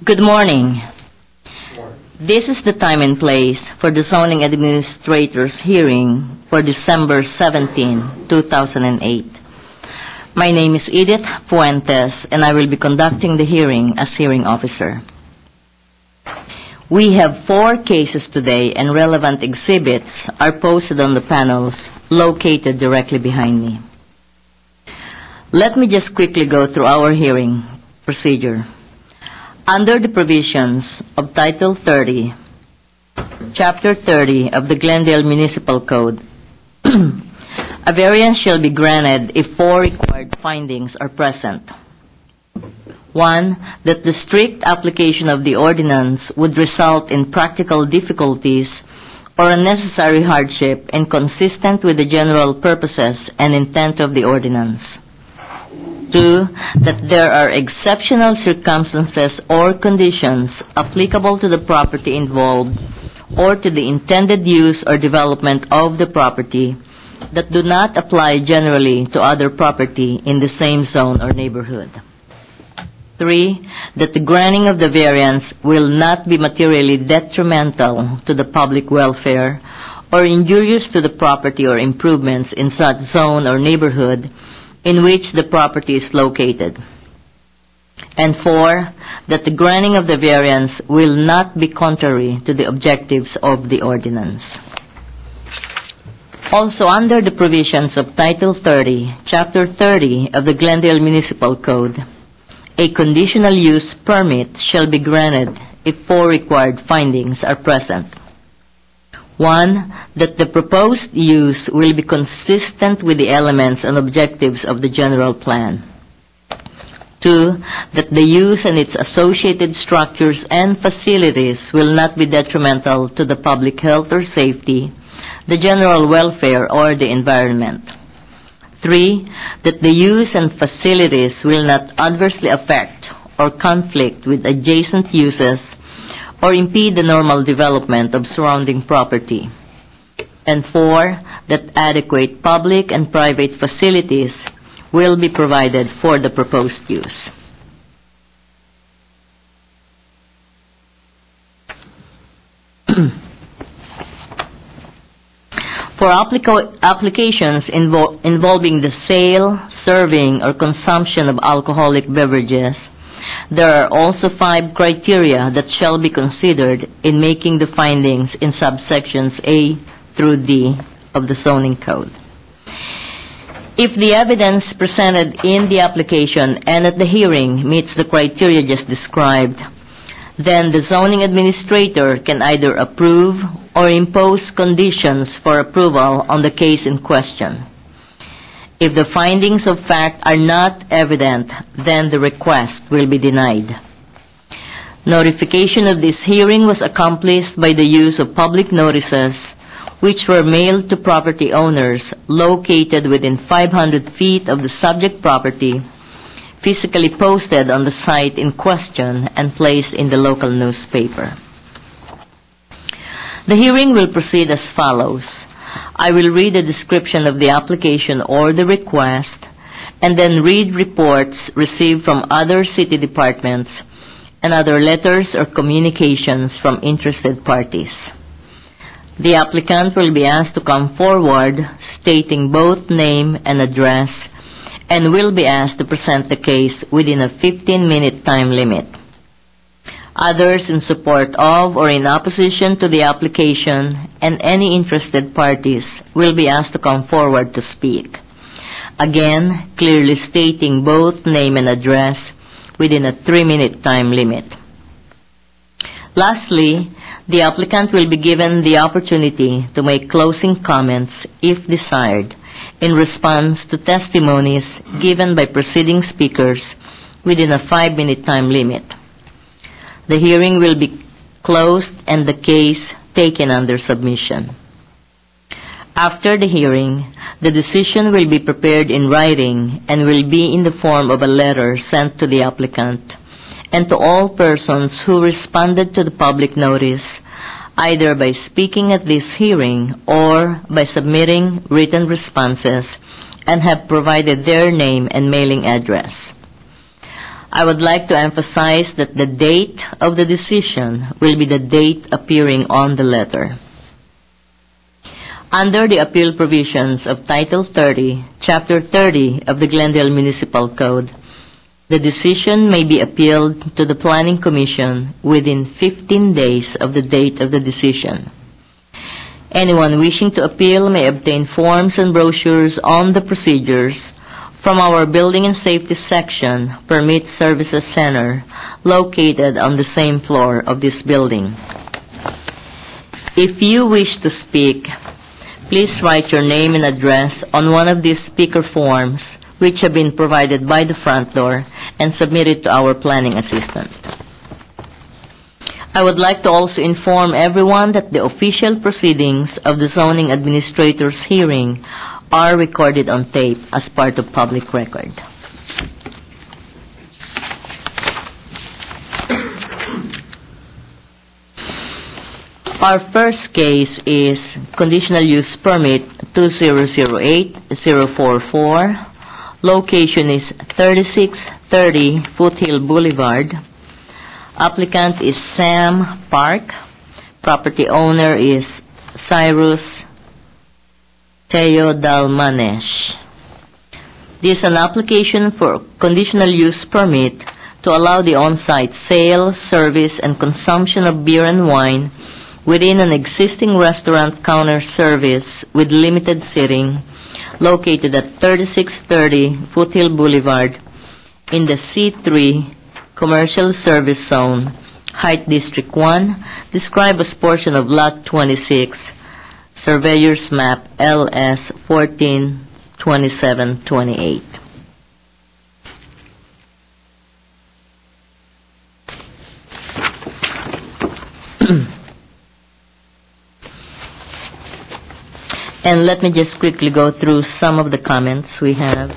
Good morning. This is the time and place for the Zoning Administrator's hearing for December 17, 2008. My name is Edith Fuentes, and I will be conducting the hearing as hearing officer. We have 4 cases today, and relevant exhibits are posted on the panels located directly behind me. Let me just quickly go through our hearing procedure. Under the provisions of Title 30, Chapter 30 of the Glendale Municipal Code, a variance shall be granted if 4 required findings are present. 1, that the strict application of the ordinance would result in practical difficulties or unnecessary hardship inconsistent with the general purposes and intent of the ordinance. 2, that there are exceptional circumstances or conditions applicable to the property involved or to the intended use or development of the property that do not apply generally to other property in the same zone or neighborhood. 3, that the granting of the variance will not be materially detrimental to the public welfare or injurious to the property or improvements in such zone or neighborhood in which the property is located. And 4, that the granting of the variance will not be contrary to the objectives of the ordinance. Also, under the provisions of Title 30, Chapter 30 of the Glendale Municipal Code, a conditional use permit shall be granted if 4 required findings are present. 1, that the proposed use will be consistent with the elements and objectives of the general plan. 2, that the use and its associated structures and facilities will not be detrimental to the public health or safety, the general welfare, or the environment. 3, that the use and facilities will not adversely affect or conflict with adjacent uses or impede the normal development of surrounding property. And 4, that adequate public and private facilities will be provided for the proposed use. For applications involving the sale, serving, or consumption of alcoholic beverages, there are also 5 criteria that shall be considered in making the findings in subsections A through D of the zoning code. If the evidence presented in the application and at the hearing meets the criteria just described, then the zoning administrator can either approve or impose conditions for approval on the case in question. If the findings of fact are not evident, then the request will be denied. Notification of this hearing was accomplished by the use of public notices, which were mailed to property owners located within 500 feet of the subject property, physically posted on the site in question, and placed in the local newspaper. The hearing will proceed as follows. I will read a description of the application or the request, and then read reports received from other city departments and other letters or communications from interested parties. The applicant will be asked to come forward stating both name and address, and will be asked to present the case within a 15-minute time limit. Others in support of or in opposition to the application and any interested parties will be asked to come forward to speak. Again, clearly stating both name and address within a 3-minute time limit. Lastly, the applicant will be given the opportunity to make closing comments, if desired, in response to testimonies given by preceding speakers within a 5-minute time limit. The hearing will be closed and the case taken under submission. After the hearing, the decision will be prepared in writing and will be in the form of a letter sent to the applicant and to all persons who responded to the public notice, either by speaking at this hearing or by submitting written responses and have provided their name and mailing address. I would like to emphasize that the date of the decision will be the date appearing on the letter. Under the appeal provisions of Title 30, Chapter 30 of the Glendale Municipal Code, the decision may be appealed to the Planning Commission within 15 days of the date of the decision. Anyone wishing to appeal may obtain forms and brochures on the procedures from our Building and Safety Section Permit Services Center located on the same floor of this building. If you wish to speak, please write your name and address on one of these speaker forms which have been provided by the front door and submit it to our planning assistant. I would like to also inform everyone that the official proceedings of the zoning administrator's hearing are recorded on tape as part of public record. Our first case is Conditional Use Permit 2008-044. Location is 3630 Foothill Boulevard. Applicant is Sam Park. Property owner is Cyrus Teodalmanesh. This is an application for conditional use permit to allow the on-site sale, service, and consumption of beer and wine within an existing restaurant counter service with limited seating located at 3630 Foothill Boulevard in the C3 Commercial Service Zone, Height District 1, described as portion of Lot 26, Surveyor's Map LS 142728. And let me just quickly go through some of the comments we have.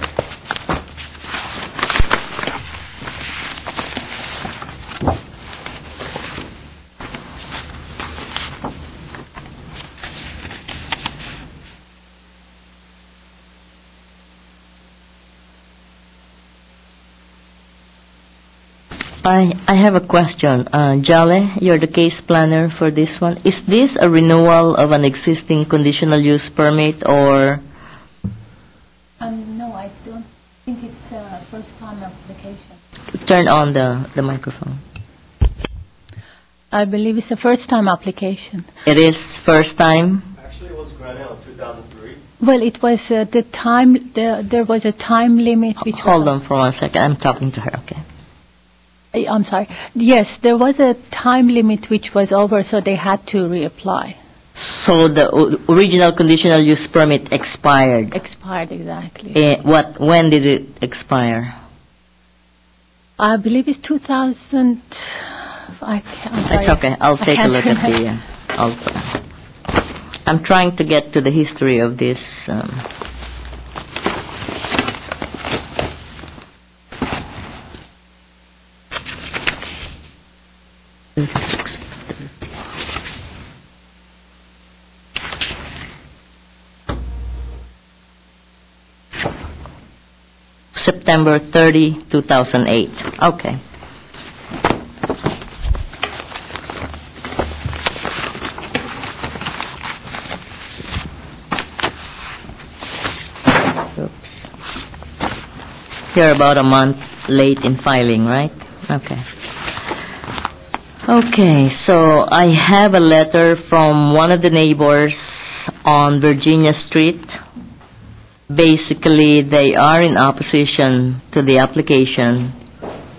I have a question. Jale, you're the case planner for this one. Is this a renewal of an existing conditional use permit or? No, I don't think it's a first-time application. Turn on the microphone. I believe it's a first-time application. It is first time? Actually, it was granted in 2003. Well, it was the time, there was a time limit which Hold on for 1 second. I'm talking to her, okay? I'm sorry. Yes, there was a time limit which was over, so they had to reapply. So the original conditional use permit expired? Expired, exactly. When did it expire? I believe it's 2000. It's okay. I'll take a look at the. I'm trying to get to the history of this. September 30, 2008. Okay. Oops. You're about a month late in filing, right? Okay. Okay, so I have a letter from one of the neighbors on Virginia Street. Basically, they are in opposition to the application,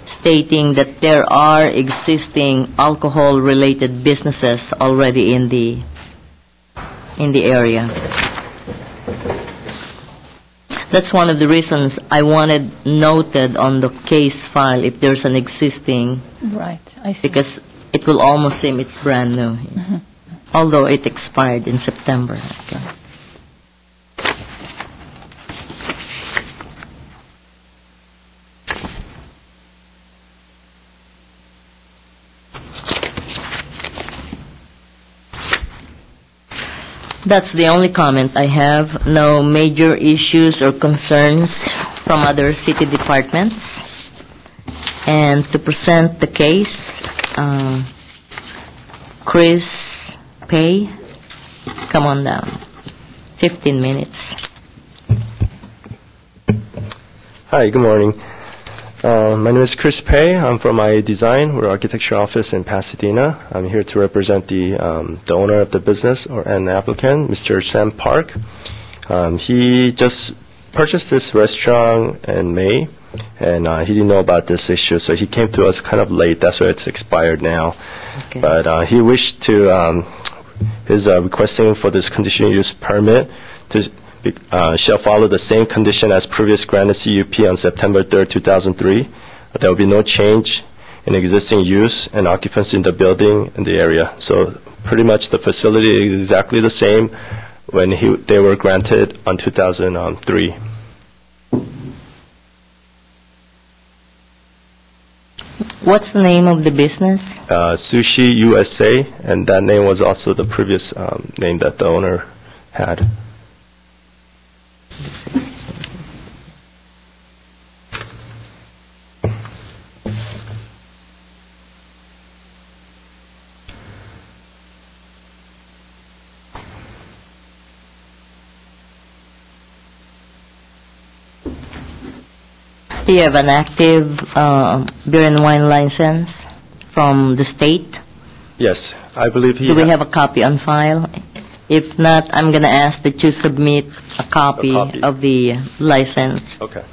stating that there are existing alcohol-related businesses already in the area. That's one of the reasons I wanted noted on the case file if there's an existing. Right, I see. Because it will almost seem it's brand new, although it expired in September. Okay. That's the only comment I have. No major issues or concerns from other city departments. And to present the case, Chris Pei, come on down. 15 minutes. Hi, good morning. My name is Chris Pei. I'm from IA Design. We're an architecture office in Pasadena. I'm here to represent the owner of the business and applicant, Mr. Sam Park. He just purchased this restaurant in May, and he didn't know about this issue, so he came to us kind of late. That's why it's expired now. Okay. But he wished to, is requesting for this conditional use permit to shall follow the same condition as previous granted CUP on September 3rd, 2003. There will be no change in existing use and occupancy in the building and the area. So pretty much the facility is exactly the same when they were granted on 2003. What's the name of the business? Sushi USA, and that name was also the previous name that the owner had. Do you have an active beer and wine license from the state? Yes, I believe he. Do we have a copy on file? If not, I'm going to ask that you submit a copy of the license. Okay.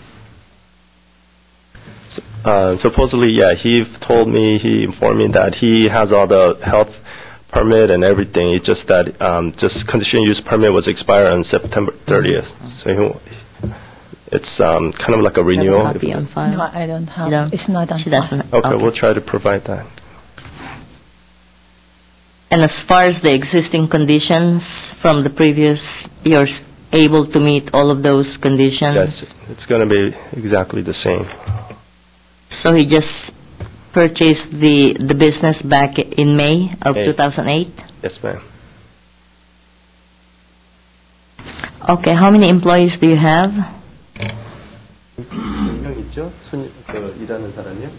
Supposedly, yeah, he informed me that he has all the health permit and everything. It's just that just conditional use permit was expired on September 30th. So it's kind of like a renewal. Have a copy on file? No, I don't have. You don't? It's not on She file. doesn't. Okay, we'll try to provide that. And as far as the existing conditions from the previous, you're able to meet all of those conditions? Yes, it's going to be exactly the same. So he just purchased the business back in May of May. 2008? Yes, ma'am. Okay, how many employees do you have? 명 있죠? 일하는 사람이요?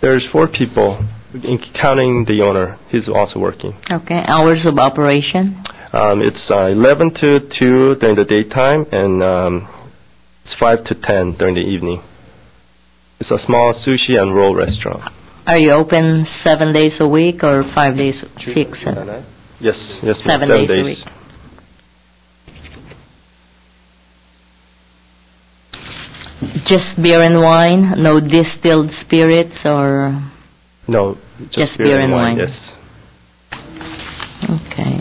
There's 4 people, counting the owner. He's also working. Okay, hours of operation? It's 11 to 2 during the daytime, and it's 5 to 10 during the evening. It's a small sushi and roll restaurant. Are you open 7 days a week or 5 days, 6? Yes, yes, 7 7 days a days. week. Just beer and wine, no distilled spirits or? No, just beer and wine. Yes. Okay.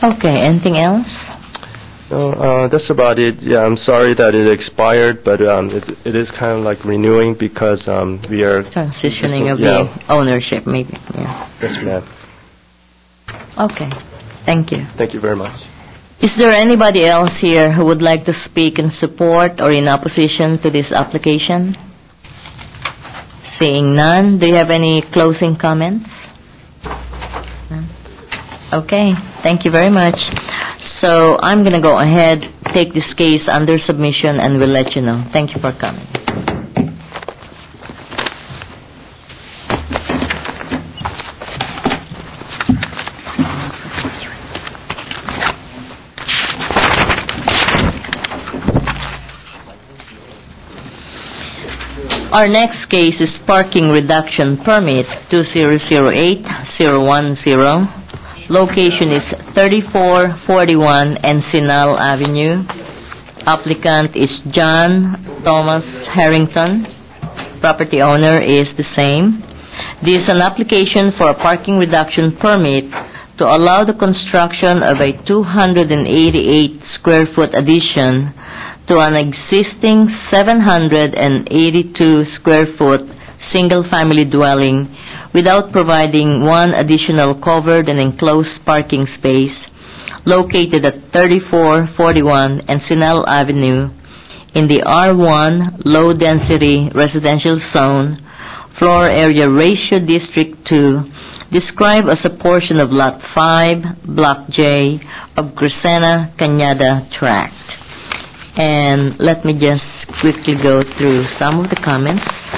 Okay, anything else? No, that's about it. Yeah, I'm sorry that it expired, but it is kind of like renewing because we are Transitioning of yeah. the ownership, maybe, yeah. Yes, ma'am. Okay, thank you. Thank you very much. Is there anybody else here who would like to speak in support or in opposition to this application? Seeing none, do you have any closing comments? None? Okay, thank you very much. So I'm going to go ahead, take this case under submission, and we'll let you know. Thank you for coming. Our next case is Parking Reduction Permit 2008-010. Location is 3441 Encinal Avenue. Applicant is John Thomas Harrington. Property owner is the same. This is an application for a parking reduction permit to allow the construction of a 288 square foot addition to an existing 782 square foot single-family dwelling without providing one additional covered and enclosed parking space located at 3441 Encinal Avenue in the R1 low-density residential zone, floor area ratio District 2, described as a portion of Lot 5, Block J of Crescena Cañada Tract. And let me just quickly go through some of the comments.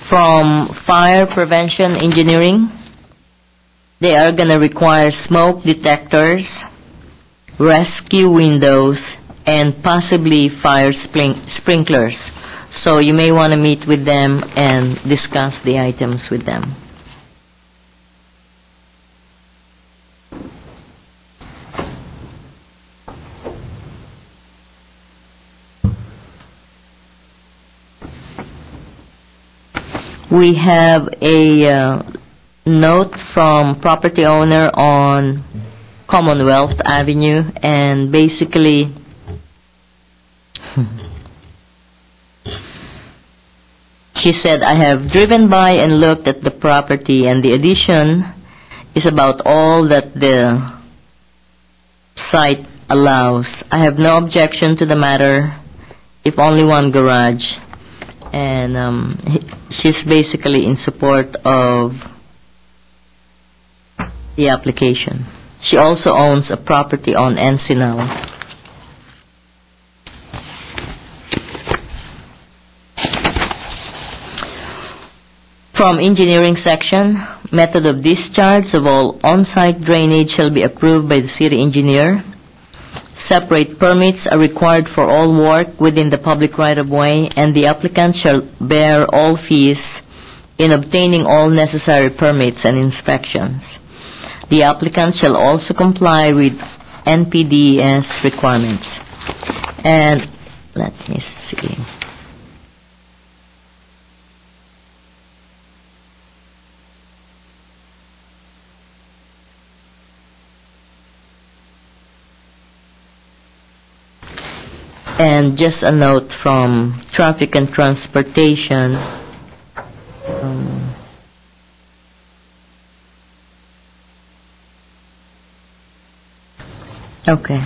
From Fire Prevention Engineering, they are going to require smoke detectors, rescue windows, and possibly fire sprinklers. So you may want to meet with them and discuss the items with them. We have a note from property owner on Commonwealth Avenue, and basically she said, I have driven by and looked at the property, and the addition is about all that the site allows. I have no objection to the matter, if only one garage. And she's basically in support of the application. She also owns a property on Encinal. From engineering section, method of discharge of all on-site drainage shall be approved by the city engineer. Separate permits are required for all work within the public right-of-way, and the applicant shall bear all fees in obtaining all necessary permits and inspections. The applicant shall also comply with NPDES requirements. And let me see. And just a note from Traffic and Transportation. Okay.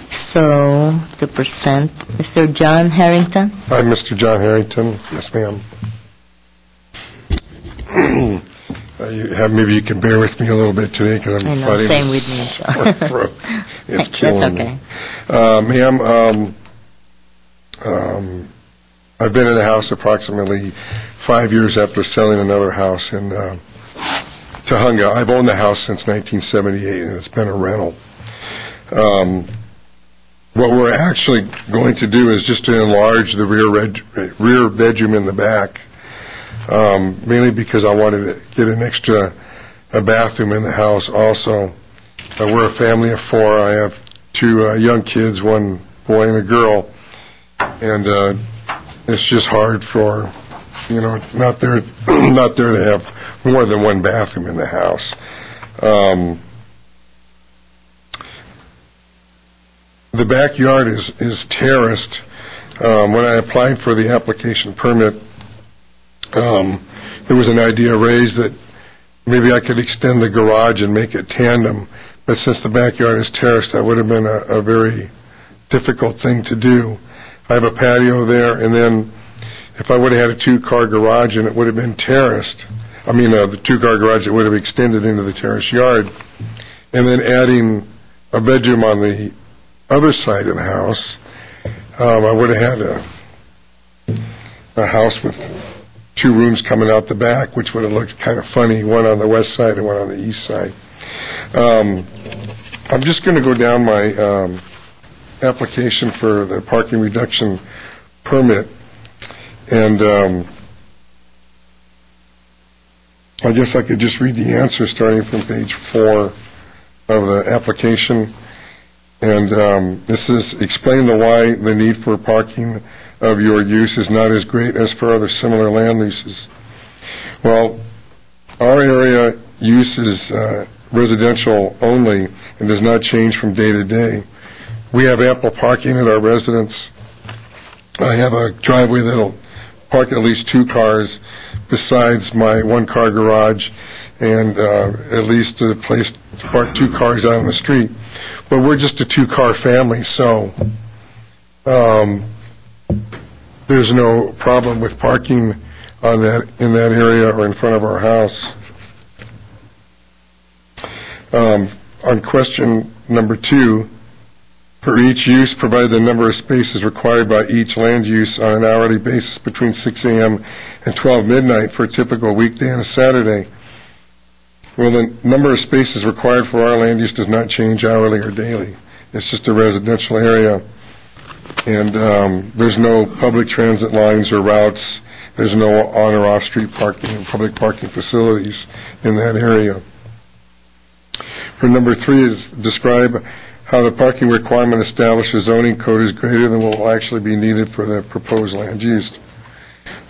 So, to present, Mr. John Harrington. I'm Mr. John Harrington. Yes, ma'am. Maybe you can bear with me a little bit today because I'm fighting same with me, sore throat. It's killing okay. me. Ma'am, I've been in the house approximately 5 years after selling another house in Tujunga. I've owned the house since 1978, and it's been a rental. What we're actually going to do is just to enlarge the rear bedroom in the back. Mainly because I wanted to get an extra bathroom in the house also. We're a family of four. I have two young kids, one boy and a girl, and it's just hard for, not there to have more than one bathroom in the house. The backyard is terraced. When I applied for the application permit, there was an idea raised that maybe I could extend the garage and make it tandem, but since the backyard is terraced, that would have been a very difficult thing to do. I have a patio there, and then if I would have had a two-car garage and it would have been terraced, the two-car garage, it would have extended into the terrace yard, and then adding a bedroom on the other side of the house, I would have had a house with two rooms coming out the back, which would have looked kind of funny, one on the west side and one on the east side. I'm just going to go down my application for the parking reduction permit, and I guess I could just read the answer starting from page 4 of the application. And this is explain the why the need for parking of your use is not as great as for other similar land leases? Well, our area use is residential only and does not change from day to day. We have ample parking at our residence. I have a driveway that'll park at least 2 cars besides my 1-car garage, and at least a place to park 2 cars out on the street. But we're just a 2-car family, so there's no problem with parking in that area or in front of our house. On question number 2, for each use, provide the number of spaces required by each land use on an hourly basis between 6 a.m. and 12 midnight for a typical weekday and a Saturday. Well, the number of spaces required for our land use does not change hourly or daily. It's just a residential area. And there's no public transit lines or routes. There's no on or off street parking and public parking facilities in that area. For number 3 is describe how the parking requirement established in zoning code is greater than what will actually be needed for the proposed land use.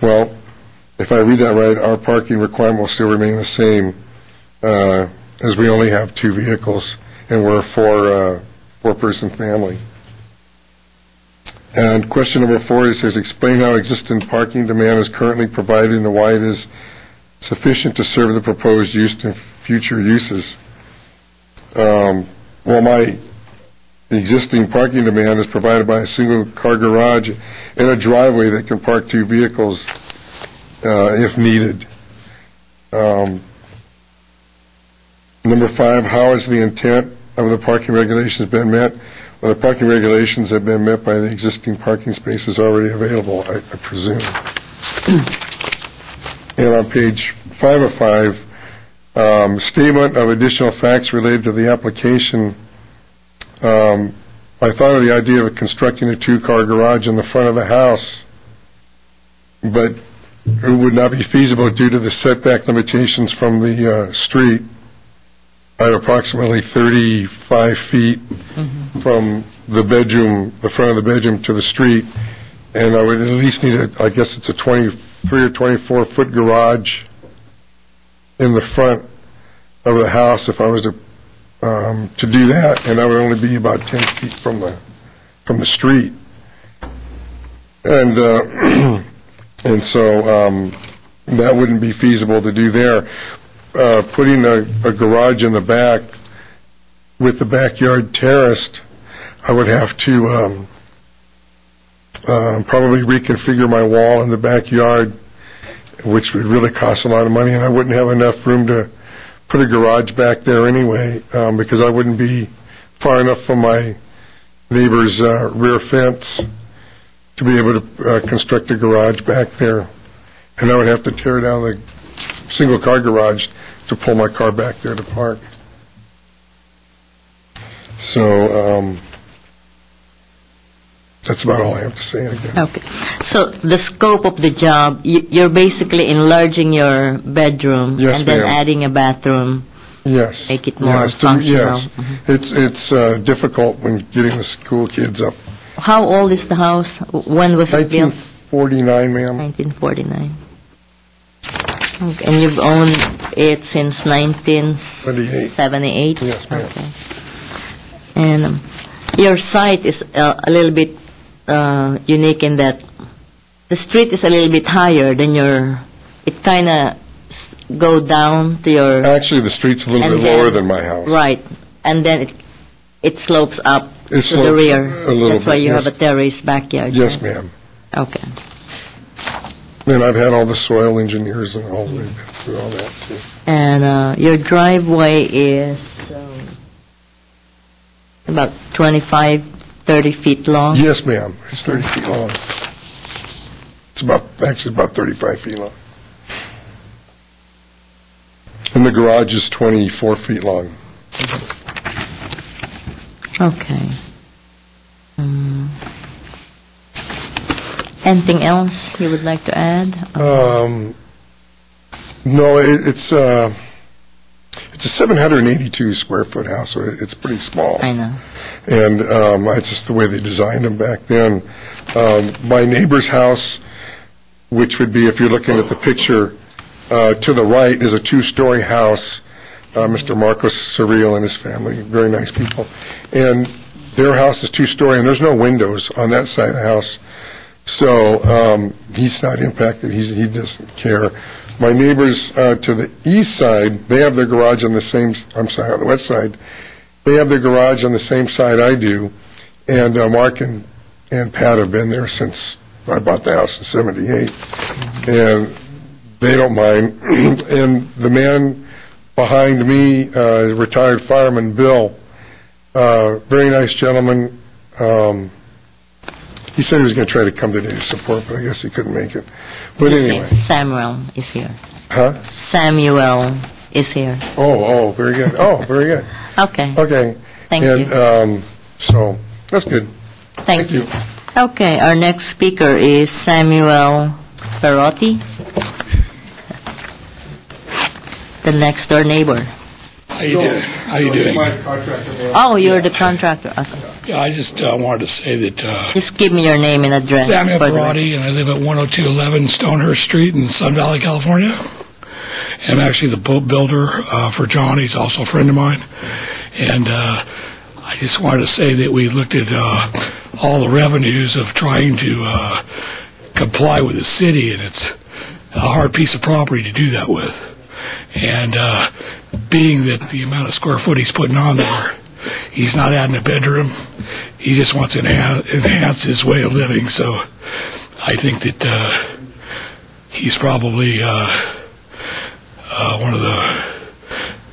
Well, if I read that right, our parking requirement will still remain the same, as we only have 2 vehicles and we're a 4-person family. And question number 4 says, explain how existing parking demand is currently provided and why it is sufficient to serve the proposed use and future uses. Well, my existing parking demand is provided by a single-car garage and a driveway that can park 2 vehicles if needed. Number 5, how has the intent of the parking regulations been met? Well, the parking regulations have been met by the existing parking spaces already available, I presume. And on page 5 of 5, statement of additional facts related to the application. I thought of the idea of constructing a 2-car garage in the front of the house, but it would not be feasible due to the setback limitations from the street. I have approximately 35 feet from the bedroom, the front of the bedroom to the street, and I would at least need I guess it's a 23 or 24 foot garage in the front of the house if I was to do that, and I would only be about 10 feet from the street, and so that wouldn't be feasible to do there. Putting a garage in the back with the backyard terraced, I would have to probably reconfigure my wall in the backyard, which would really cost a lot of money, and I wouldn't have enough room to put a garage back there anyway, because I wouldn't be far enough from my neighbor's rear fence to be able to construct a garage back there. And I would have to tear down the single-car garage to pull my car back there to park. So that's about all I have to say, I guess. Okay. So the scope of the job, you're basically enlarging your bedroom Yes, and then ma'am. adding a bathroom. Yes. Make it more Yes, functional. Yes. It's difficult when getting the school kids up. How old is the house? When was it built? 1949, ma'am. 1949. Okay. And you've owned it since 1978? Yes, ma'am. Okay. And your site is a little bit unique in that the street is a little bit higher than it kind of go down to your... Actually, the street's a little and bit then- lower than my house. Right. And then it slopes up It to the slopes rear. a little That's why bit, you yes. have a terraced backyard. Yes, right? ma'am. Okay. And I've had all the soil engineers and all been through all that, too. And your driveway is about 25, 30 feet long? Yes, ma'am. It's 30 feet long. It's actually about 35 feet long. And the garage is 24 feet long. Okay. Anything else you would like to add? No, it's a It's a 782 square foot house, so it's pretty small. I know. And it's just the way they designed them back then. My neighbor's house, which would be, if you're looking at the picture, to the right is a two-story house. Mr. Marcos Surreal and his family, very nice people. And their house is two-story, and there's no windows on that side of the house. So he's not impacted. He doesn't care. My neighbors to the east side, they have their garage on the same, I'm sorry, on the west side, they have their garage on the same side I do. And Mark and Pat have been there since I bought the house in '78. And they don't mind. And the man behind me, retired fireman Bill, very nice gentleman. He said he was going to try to come today to support, but I guess he couldn't make it. But anyway. Samuel is here. Huh? Samuel is here. Oh, very good. Oh, very good. Okay. Okay. Thank and, you. So, that's good. Thank you. Okay, our next speaker is Samuel Perotti, the next door neighbor. How you doing? How you doing? Oh, you're the contractor. Okay. Yeah, I just wanted to say that Just give me your name and address. Samuel for the Perotti, and I live at 10211 Stonehurst Street in Sun Valley, California. I'm actually the boat builder for John. He's also a friend of mine. And I just wanted to say that we looked at all the revenues of trying to comply with the city, and it's a hard piece of property to do that with. And being that the amount of square foot he's putting on there, he's not adding a bedroom. He just wants to enhance his way of living. So I think that he's probably one of the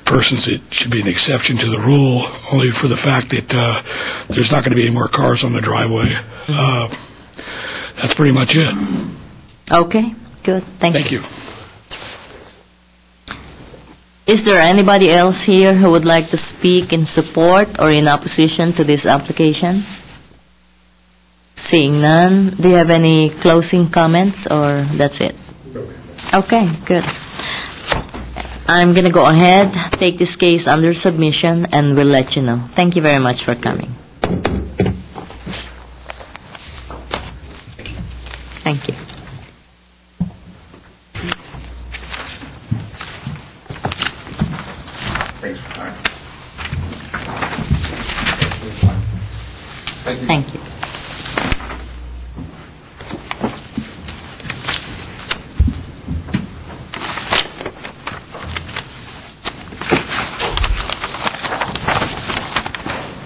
persons that should be an exception to the rule, only for the fact that there's not going to be any more cars on the driveway. That's pretty much it. Okay, good. Thank you. Is there anybody else here who would like to speak in support or in opposition to this application? Seeing none, do you have any closing comments, or that's it? Okay, good. I'm going to go ahead, take this case under submission, and we'll let you know. Thank you very much for coming. Thank you. Thank you.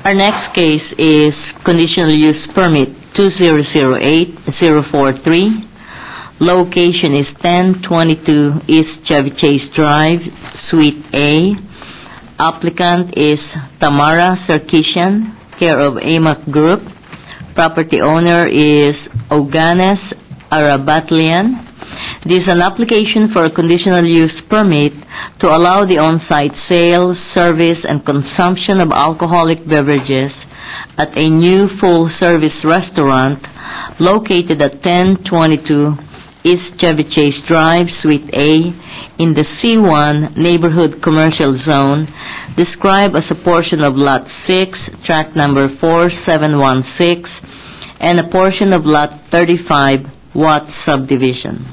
Our next case is conditional use permit 2008043. Location is 1022 East Chevy Chase Drive, Suite A. Applicant is Tamara Sarkisian, care of AMAC Group. Property owner is Oganes Arabatlian. This is an application for a conditional use permit to allow the on-site sales, service, and consumption of alcoholic beverages at a new full-service restaurant located at 1022 East Chevy Chase Drive, Suite A, in the C1 Neighborhood Commercial Zone, described as a portion of Lot 6, tract number 4716, and a portion of Lot 35, Watt Subdivision.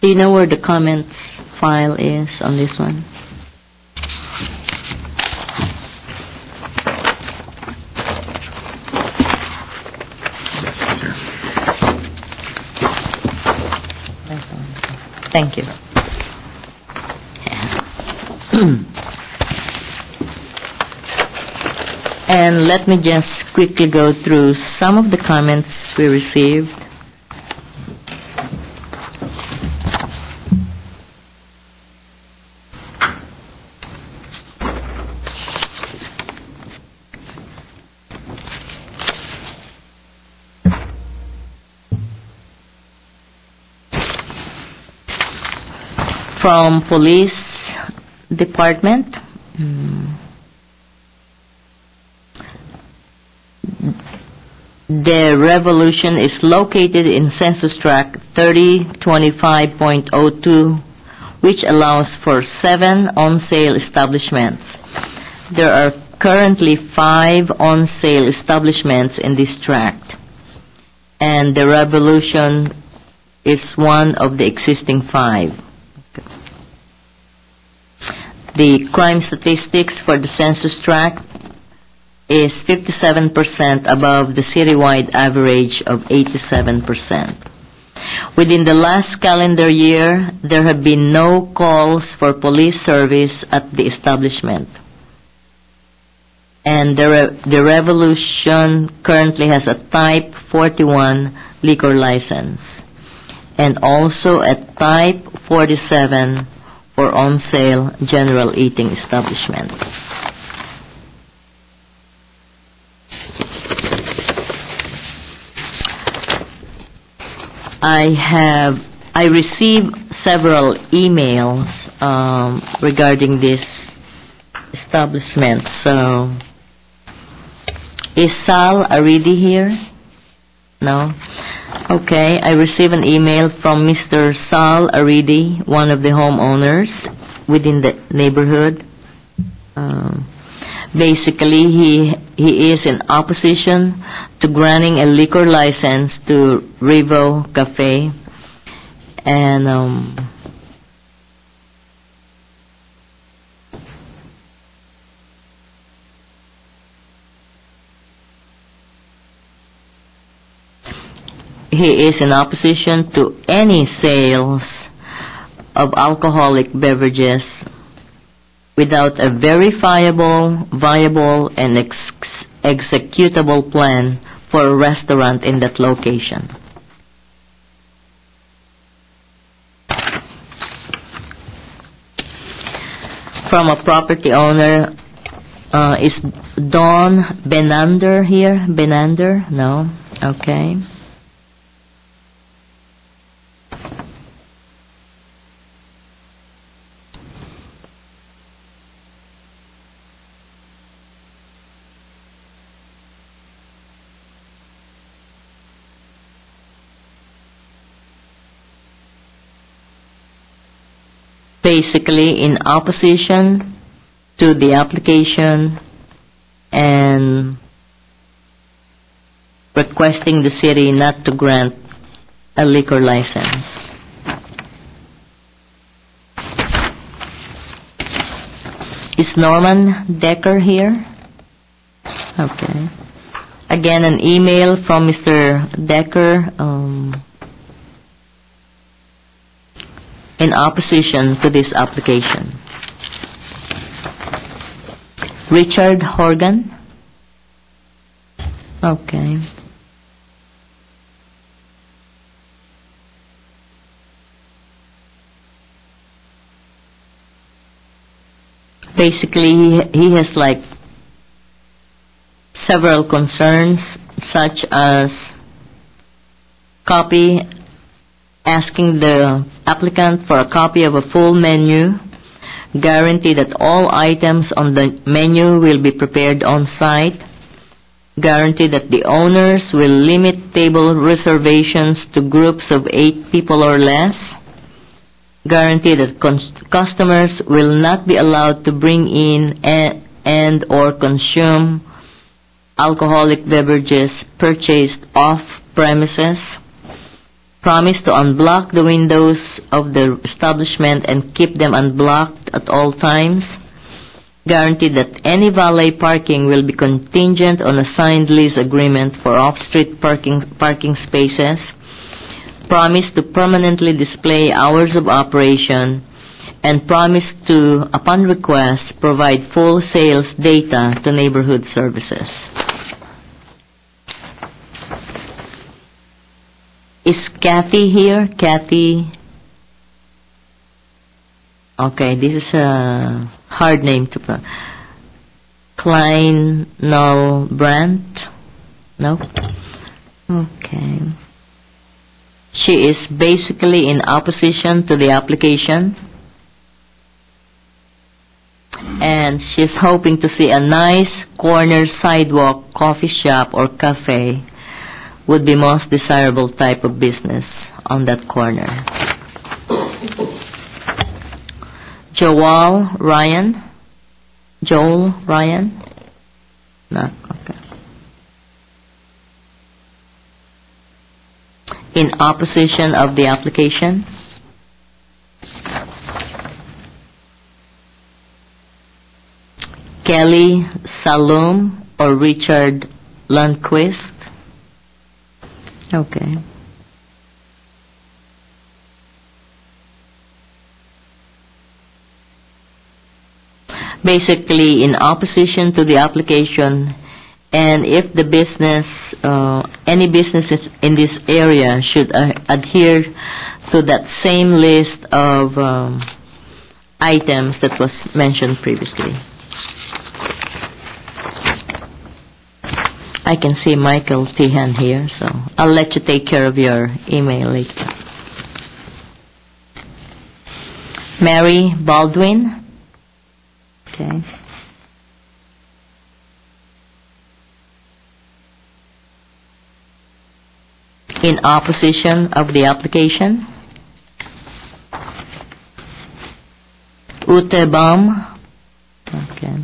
Do you know where the comments file is on this one? Yes, it's here. Thank you. And let me just quickly go through some of the comments we received. From police department, the Revolution is located in Census Tract 3025.02, which allows for 7 on-sale establishments. There are currently 5 on-sale establishments in this tract, and the Revolution is one of the existing 5. The crime statistics for the census tract is 57% above the citywide average of 87%. Within the last calendar year, there have been no calls for police service at the establishment. And the Revolution currently has a Type 41 liquor license, and also a Type 47 for on-sale general eating establishment. I received several emails regarding this establishment. So, is Sal Aridi here? No? Okay, I received an email from Mr. Sal Aridi, one of the homeowners within the neighborhood. Basically, he is in opposition to granting a liquor license to Revo Cafe, and he is in opposition to any sales of alcoholic beverages without a verifiable, viable, and executable plan for a restaurant in that location. From a property owner, is Don Benander here? Benander? No? Okay. Basically in opposition to the application and requesting the city not to grant a liquor license. Is Norman Decker here? Okay. Again, an email from Mr. Decker in opposition to this application. Richard Horgan? Okay. Basically, he has like several concerns, such as asking the applicant for a copy of a full menu, guarantee that all items on the menu will be prepared on site, guarantee that the owners will limit table reservations to groups of 8 people or less, guarantee that customers will not be allowed to bring in and or consume alcoholic beverages purchased off premises, promise to unblock the windows of the establishment and keep them unblocked at all times, guarantee that any valet parking will be contingent on a signed lease agreement for off-street parking spaces, promise to permanently display hours of operation, and promise to, upon request, provide full sales data to neighborhood services. Is Kathy here? Kathy? Okay, this is a hard name to pronounce. Klein Null Brandt? No? Okay. She is basically in opposition to the application and she's hoping to see a nice corner sidewalk coffee shop or cafe would be most desirable type of business on that corner. Joel Ryan? No, okay. In opposition of the application? Kelly Salum or Richard Lundquist? Okay. Basically, in opposition to the application, and if the business, any businesses in this area should adhere to that same list of items that was mentioned previously. I can see Michael Tihan here, so I'll let you take care of your email later. Mary Baldwin. Okay. In opposition of the application? Ute Baum. Okay.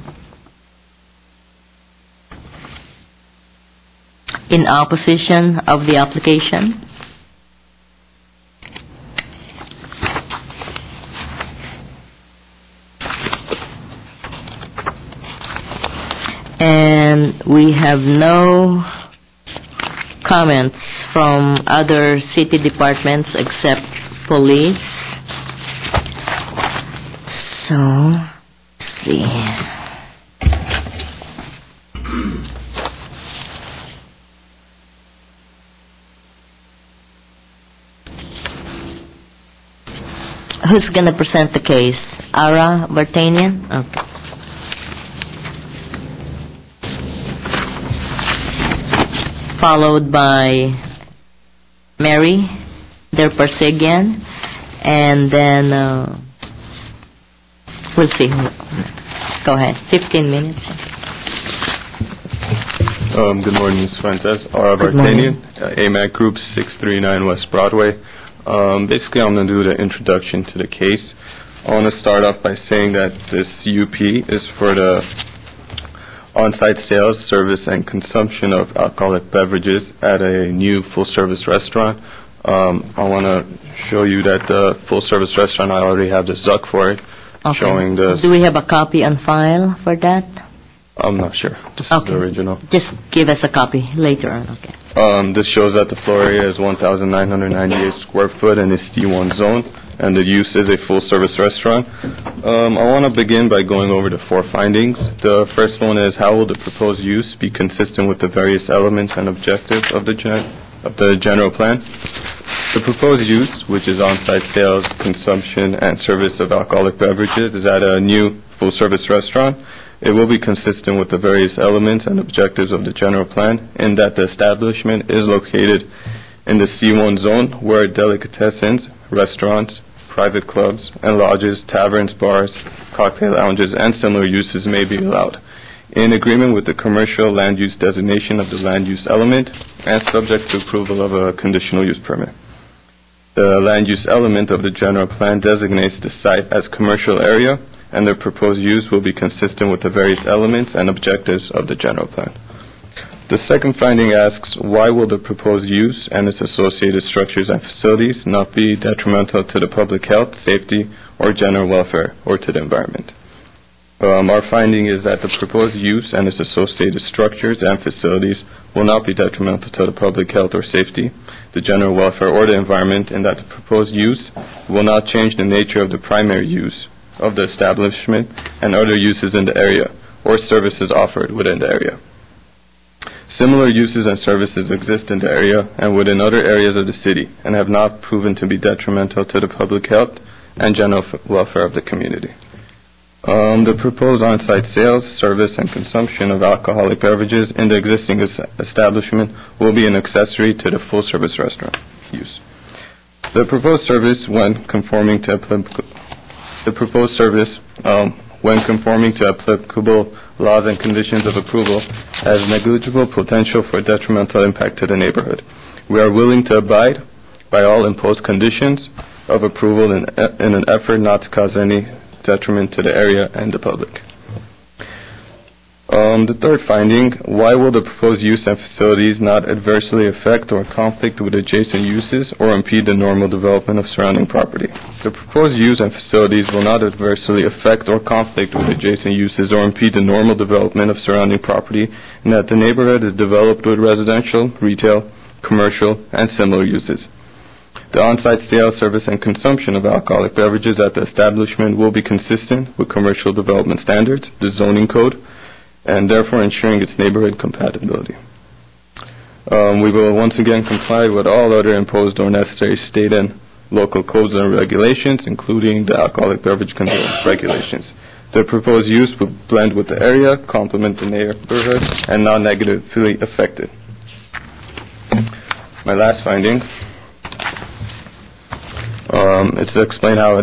In opposition of the application? And we have no comments from other city departments except police. So, let's see. Who's going to present the case? Ara Vartanian? Okay. Followed by Mary Derpersegian, and then we'll see. Go ahead. 15 minutes. Good morning, Ms. Fuentes. Ara Vartanian, AMAC Group, 639 West Broadway. Basically, I'm going to do the introduction to the case. I want to start off by saying that this UP is for the on-site sales, service, and consumption of alcoholic beverages at a new full-service restaurant. I want to show you that the full-service restaurant, I already have the ZUC for it, Okay. showing the... Do we have a copy on file for that? I'm not sure. This is the original. Just give us a copy later on, okay. This shows that the floor area is 1,998 square foot and is C1 zone, and the use is a full-service restaurant. I want to begin by going over the 4 findings. The first one is, how will the proposed use be consistent with the various elements and objectives of the general plan? The proposed use, which is on-site sales, consumption, and service of alcoholic beverages, is at a new full-service restaurant. It will be consistent with the various elements and objectives of the general plan in that the establishment is located in the C1 zone where delicatessens, restaurants, private clubs and lodges, taverns, bars, cocktail lounges, and similar uses may be allowed, in agreement with the commercial land use designation of the land use element and subject to approval of a conditional use permit. The land use element of the general plan designates the site as commercial area, and the proposed use will be consistent with the various elements and objectives of the general plan. The second finding asks, why will the proposed use and its associated structures and facilities not be detrimental to the public health, safety, or general welfare, or to the environment? Our finding is that the proposed use and its associated structures and facilities will not be detrimental to the public health or safety, the general welfare, or the environment, and that the proposed use will not change the nature of the primary use of the establishment and other uses in the area or services offered within the area. Similar uses and services exist in the area and within other areas of the city and have not proven to be detrimental to the public health and general welfare of the community. The proposed on-site sales, service, and consumption of alcoholic beverages in the existing establishment will be an accessory to the full-service restaurant use. The proposed service, when conforming to when conforming to applicable laws and conditions of approval, has negligible potential for detrimental impact to the neighborhood. We are willing to abide by all imposed conditions of approval in an effort not to cause any detriment to the area and the public. The third finding, why will the proposed use and facilities not adversely affect or conflict with adjacent uses or impede the normal development of surrounding property? The proposed use and facilities will not adversely affect or conflict with adjacent uses or impede the normal development of surrounding property, and that the neighborhood is developed with residential, retail, commercial, and similar uses. The on-site sale, service, and consumption of alcoholic beverages at the establishment will be consistent with commercial development standards, the zoning code, and therefore ensuring its neighborhood compatibility. We will once again comply with all other imposed or necessary state and local codes and regulations, including the alcoholic beverage control regulations. The proposed use will blend with the area, complement the neighborhood, and not negatively affect it. My last finding is to explain how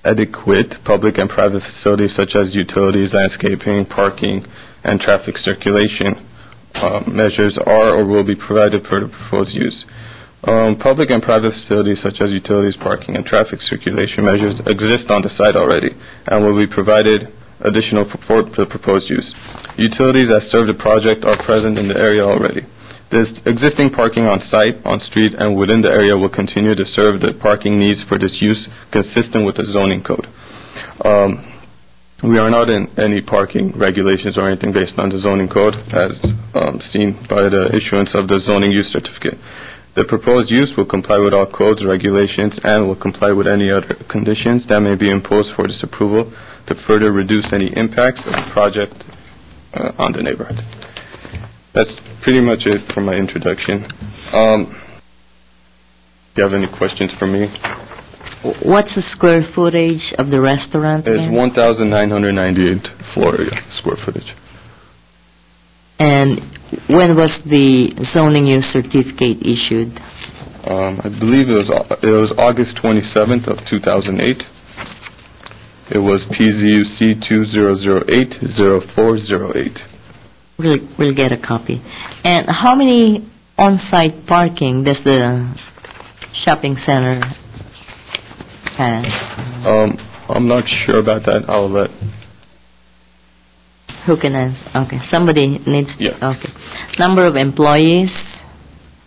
adequate public and private facilities such as utilities, landscaping, parking, and traffic circulation measures are or will be provided for the proposed use. Public and private facilities such as utilities, parking, and traffic circulation measures exist on the site already and will be provided additional for the proposed use. Utilities that serve the project are present in the area already. This existing parking on site, on street, and within the area will continue to serve the parking needs for this use consistent with the zoning code. We are not in any parking regulations or anything based on the zoning code as seen by the issuance of the zoning use certificate. The proposed use will comply with all codes, regulations, and will comply with any other conditions that may be imposed for this approval to further reduce any impacts of the project on the neighborhood. That's pretty much it for my introduction. Do you have any questions for me? What's the square footage of the restaurant? It's again? 1,998 floor area, square footage. And when was the zoning use certificate issued? I believe it was August 27th of 2008. It was PZUC 2008-0408. We'll get a copy. And how many on-site parking does the shopping center has? I'm not sure about that. I'll let... Who can answer? Okay, somebody needs to... Yeah. Okay. Number of employees?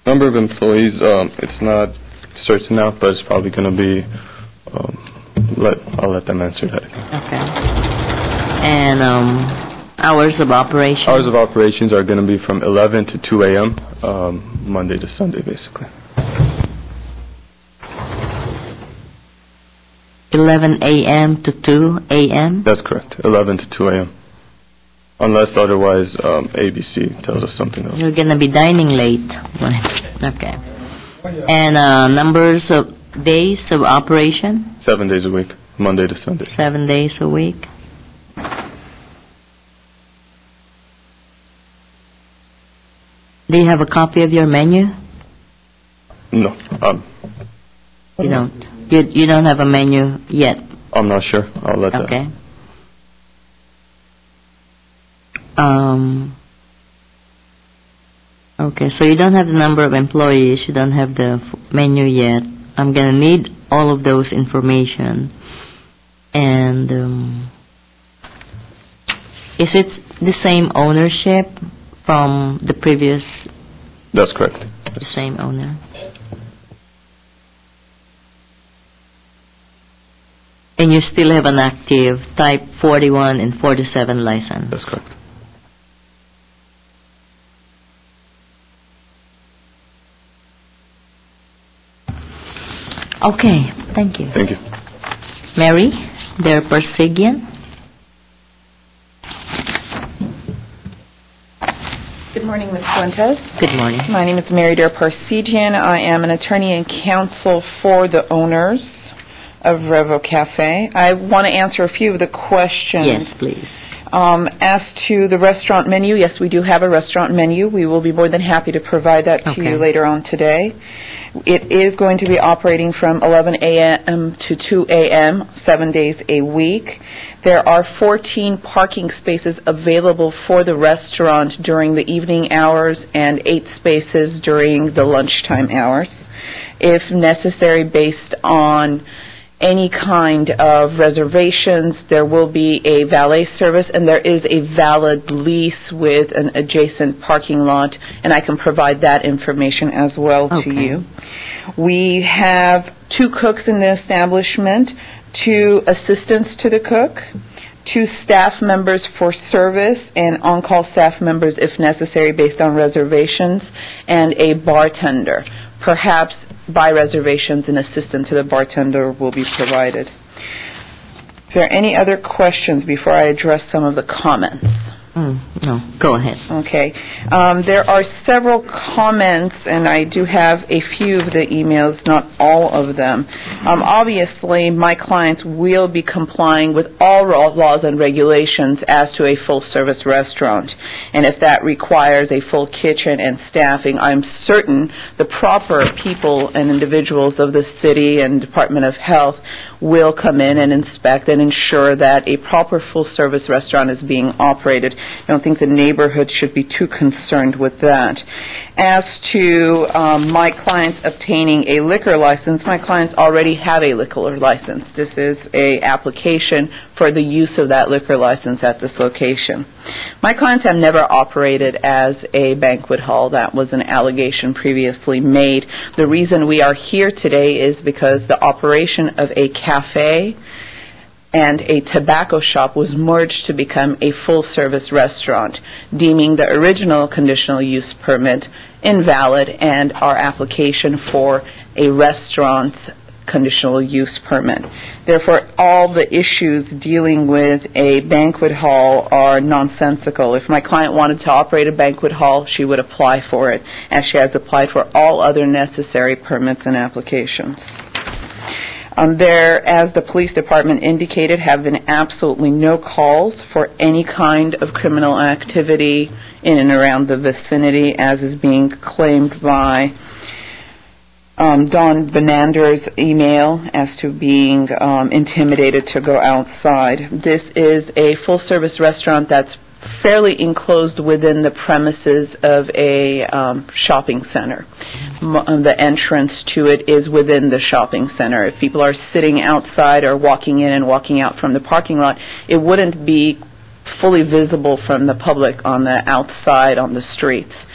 Number of employees, it's not certain now, but it's probably going to be... I'll let them answer that. Okay. And hours of operation? Hours of operations are going to be from 11 to 2 a.m., Monday to Sunday, basically. 11 a.m. to 2 a.m.? That's correct, 11 to 2 a.m. Unless otherwise ABC tells us something else. You're going to be dining late. Okay. And numbers of days of operation? 7 days a week, Monday to Sunday. 7 days a week. Do you have a copy of your menu? No, You don't. You don't have a menu yet. I'm not sure. I'll let that. Okay. Okay, so you don't have the number of employees, you don't have the menu yet. I'm going to need all of those information. And is it the same ownership from the previous? That's correct. The same owner. And you still have an active Type 41 and 47 license? That's correct. Okay, thank you. Thank you. Mary, Der Persigian. Good morning, Ms. Fuentes. Good morning. My name is Mary Der Parsegian. I am an attorney and counsel for the owners of Revo Cafe. I want to answer a few of the questions. Yes, please. As to the restaurant menu, yes, we do have a restaurant menu. We will be more than happy to provide that to you later on today. It is going to be operating from 11 a.m. to 2 a.m., 7 days a week. There are 14 parking spaces available for the restaurant during the evening hours and 8 spaces during the lunchtime hours. If necessary, based on any kind of reservations, there will be a valet service, and there is a valid lease with an adjacent parking lot, and I can provide that information as well to you. We have 2 cooks in the establishment, 2 assistants to the cook, 2 staff members for service, and on-call staff members if necessary based on reservations, and a bartender. Perhaps by reservations, an assistant to the bartender will be provided. Is there any other questions before I address some of the comments? No, go ahead. Okay. There are several comments, and I do have a few of the emails, not all of them. Obviously, my clients will be complying with all laws and regulations as to a full-service restaurant. And if that requires a full kitchen and staffing, I'm certain the proper people and individuals of the city and Department of Health will come in and inspect and ensure that a proper full-service restaurant is being operated. I don't think the neighborhood should be too concerned with that. As to my clients obtaining a liquor license, my clients already have a liquor license. This is an application for the use of that liquor license at this location. My clients have never operated as a banquet hall. That was an allegation previously made. The reason we are here today is because the operation of a cafe and a tobacco shop was merged to become a full-service restaurant, deeming the original conditional use permit invalid and our application for a restaurant's conditional use permit. Therefore, all the issues dealing with a banquet hall are nonsensical. If my client wanted to operate a banquet hall, she would apply for it, as she has applied for all other necessary permits and applications. There, as the police department indicated, have been absolutely no calls for any kind of criminal activity in and around the vicinity, as is being claimed by Don Benander's email as to being intimidated to go outside. This is a full-service restaurant that's fairly enclosed within the premises of a shopping center. The entrance to it is within the shopping center. If people are sitting outside or walking in and walking out from the parking lot, it wouldn't be fully visible from the public on the outside on the streets.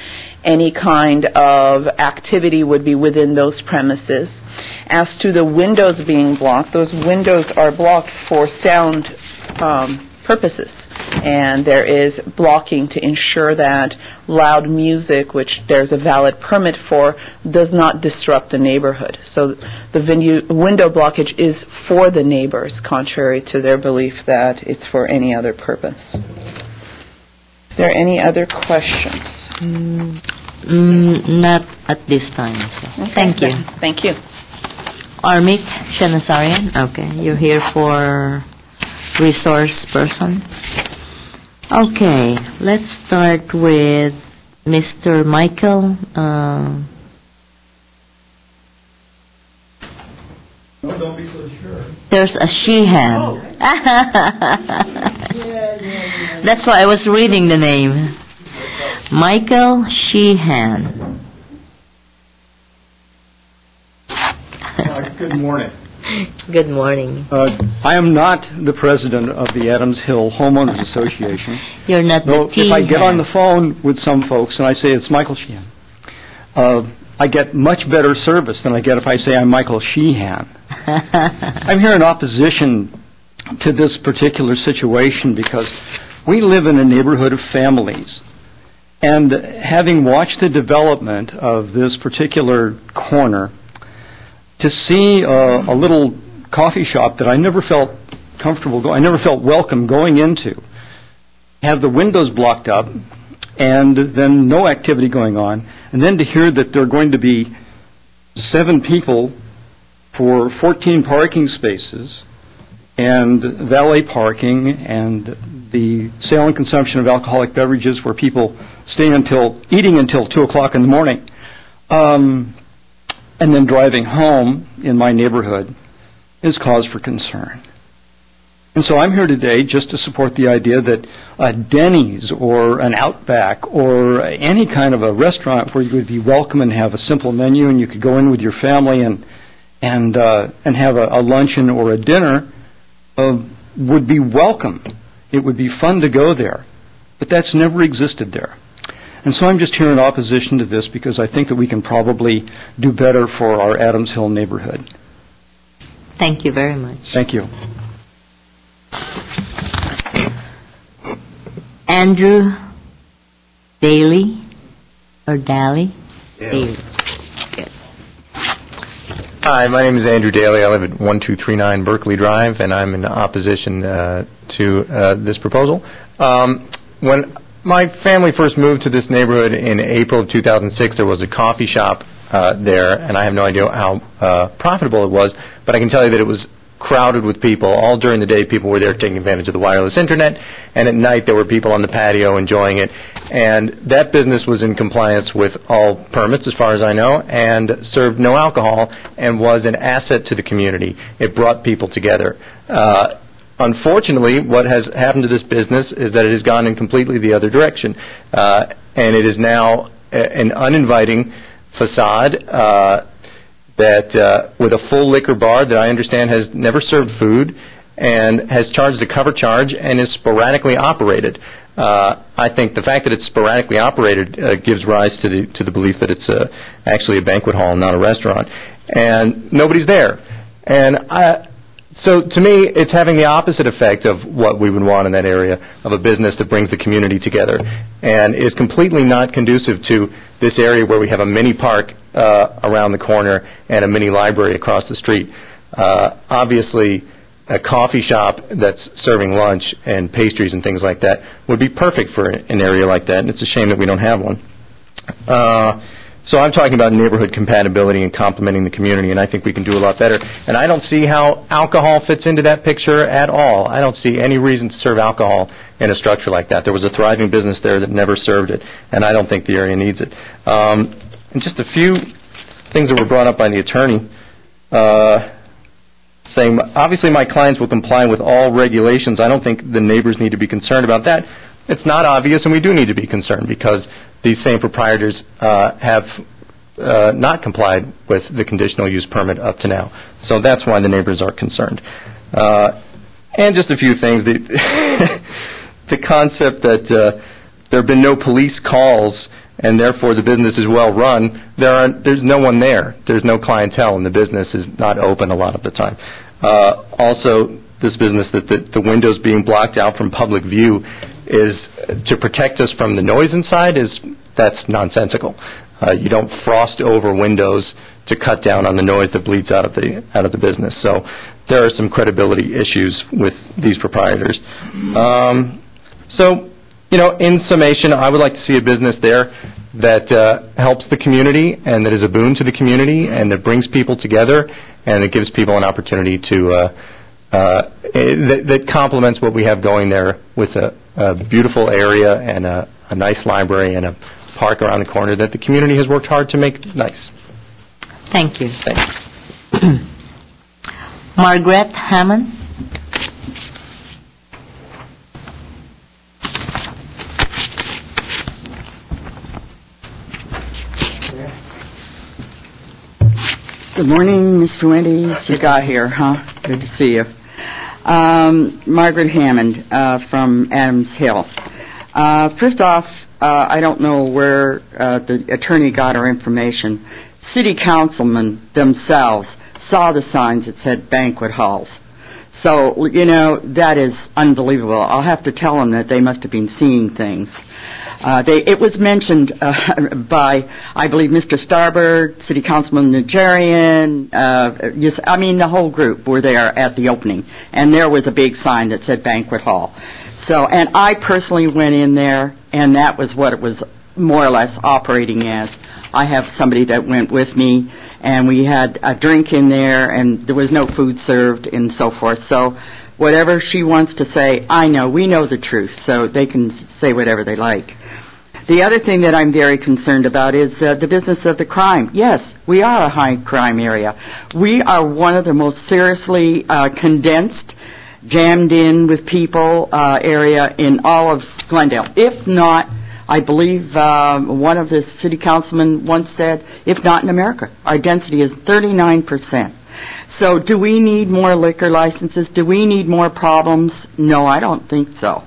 Any kind of activity would be within those premises. As to the windows being blocked, those windows are blocked for sound purposes, and there is blocking to ensure that loud music, which there's a valid permit for, does not disrupt the neighborhood. So the window blockage is for the neighbors, contrary to their belief that it's for any other purpose. Is there any other questions? Not at this time, sir. Okay. Thank you. Thank you. Armik Shanasarian, okay, you're here for resource person. Okay, let's start with Mr. Michael. No, don't be so sure. There's a Sheehan. That's why I was reading the name. Michael Sheehan. Good morning. Good morning. I am not the president of the Adams Hill Homeowners Association. You're not the Though if I get T-Han. on the phone with some folks and I say it's Michael Sheehan, I get much better service than I get if I say I'm Michael Sheehan. I'm here in opposition to this particular situation because we live in a neighborhood of families. And having watched the development of this particular corner, to see a little coffee shop that I never felt comfortable I never felt welcome going into, have the windows blocked up, and then no activity going on, and then to hear that there are going to be 7 people for 14 parking spaces, and valet parking, and the sale and consumption of alcoholic beverages where people stay eating until 2 o'clock in the morning. and then driving home in my neighborhood is cause for concern. And so I'm here today just to support the idea that a Denny's or an Outback or any kind of a restaurant where you would be welcome and have a simple menu and you could go in with your family and have a luncheon or a dinner would be welcome. It would be fun to go there. But that's never existed there. And so I'm just here in opposition to this because I think that we can probably do better for our Adams Hill neighborhood. Thank you very much. Thank you. Andrew Daly or Daly? Yeah. Daly. Good. Hi, my name is Andrew Daly. I live at 1239 Berkeley Drive, and I'm in opposition to this proposal. When my family first moved to this neighborhood in April of 2006, there was a coffee shop there, and I have no idea how profitable it was, but I can tell you that it was crowded with people. All during the day, people were there taking advantage of the wireless internet, and at night there were people on the patio enjoying it. And that business was in compliance with all permits, as far as I know, and served no alcohol and was an asset to the community. It brought people together. Unfortunately, what has happened to this business is that it has gone in completely the other direction, and it is now an uninviting facade that with a full liquor bar that I understand has never served food and has charged a cover charge and is sporadically operated. I think the fact that it's sporadically operated gives rise to the belief that it's actually a banquet hall, not a restaurant, and nobody's there. And so to me, it's having the opposite effect of what we would want in that area, of a business that brings the community together, and is completely not conducive to this area where we have a mini park around the corner and a mini library across the street. Obviously, a coffee shop that's serving lunch and pastries and things like that would be perfect for an area like that, and it's a shame that we don't have one. So I'm talking about neighborhood compatibility and complementing the community, and I think we can do a lot better. And I don't see how alcohol fits into that picture at all. I don't see any reason to serve alcohol in a structure like that. There was a thriving business there that never served it, and I don't think the area needs it. And just a few things that were brought up by the attorney, saying, obviously my clients will comply with all regulations. I don't think the neighbors need to be concerned about that. It's not obvious, and we do need to be concerned because these same proprietors have not complied with the conditional use permit up to now. So that's why the neighbors are concerned. And just a few things. The concept that there have been no police calls and therefore the business is well run, there's no one there. There's no clientele, and the business is not open a lot of the time. Also, this business that the windows being blocked out from public view is to protect us from the noise inside, that's nonsensical. You don't frost over windows to cut down on the noise that bleeds out of the business. So there are some credibility issues with these proprietors. So, in summation, I would like to see a business there that helps the community and that is a boon to the community and that brings people together and that gives people an opportunity to that complements what we have going there with a beautiful area and a nice library and a park around the corner that the community has worked hard to make nice. Thank you. Margaret Hammond. Good morning, Ms. Fuentes. You got here, huh? Good to see you. Margaret Hammond from Adams Hill. First off, I don't know where the attorney got her information. City councilmen themselves saw the signs that said banquet halls. So, that is unbelievable. I'll have to tell them that they must have been seeing things. It was mentioned by, I believe, Mr. Starbird, City Councilman Nigerian, the whole group were there at the opening, and there was a big sign that said banquet hall. So, and I personally went in there, and that was what it was more or less operating as. I have somebody that went with me, and we had a drink in there, and there was no food served and so forth. So whatever she wants to say, we know the truth, so they can say whatever they like. The other thing that I'm very concerned about is the business of the crime. Yes, we are a high crime area. We are one of the most seriously condensed, jammed in with people area in all of Glendale. If not, I believe one of the city councilmen once said, if not in America. Our density is 39%. So do we need more liquor licenses? Do we need more problems? No, I don't think so.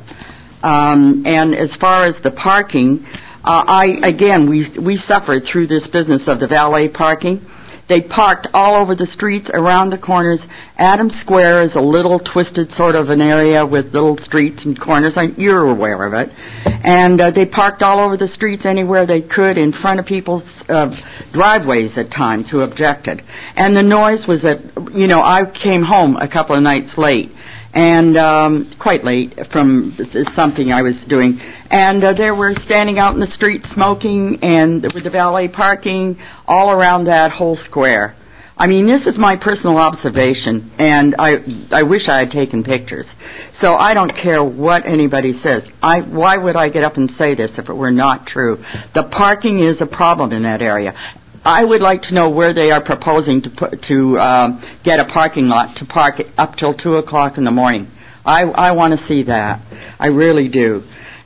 And as far as the parking, we suffered through this business of the valet parking. They parked all over the streets, around the corners. Adams Square is a little twisted sort of an area with little streets and corners. You're aware of it. And they parked all over the streets anywhere they could in front of people's driveways at times who objected. And the noise was I came home a couple of nights late, and quite late from something I was doing. And they were standing out in the street smoking, and with the valet parking all around that whole square. I mean, this is my personal observation, and I wish I had taken pictures. So I don't care what anybody says. Why would I get up and say this if it were not true? The parking is a problem in that area. I would like to know where they are proposing to get a parking lot to park it up till 2 o'clock in the morning. I want to see that. I really do.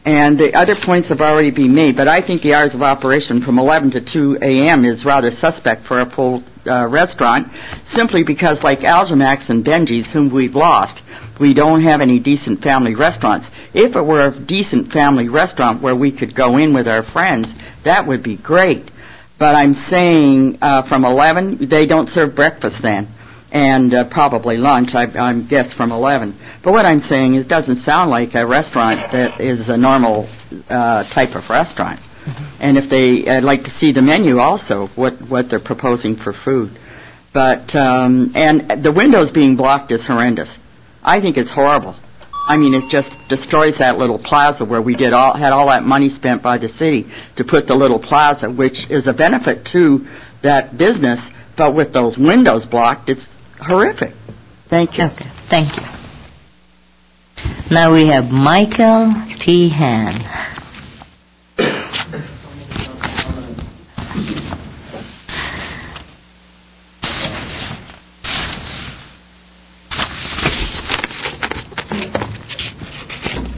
And the other points have already been made, but I think the hours of operation from 11 to 2 a.m. is rather suspect for a full restaurant, simply because, like Algemax and Benji's, whom we've lost, we don't have any decent family restaurants. If it were a decent family restaurant where we could go in with our friends, that would be great. But I'm saying from 11, they don't serve breakfast then, and probably lunch, I guess, from 11. But what I'm saying is it doesn't sound like a restaurant that is a normal type of restaurant. And if I'd like to see the menu also, what they're proposing for food. But, and the windows being blocked is horrendous. I think it's horrible. I mean, it just destroys that little plaza where we had all that money spent by the city to put the little plaza, which is a benefit to that business, but with those windows blocked, it's horrific. Thank you. Okay, thank you. Now we have Michael T. Han.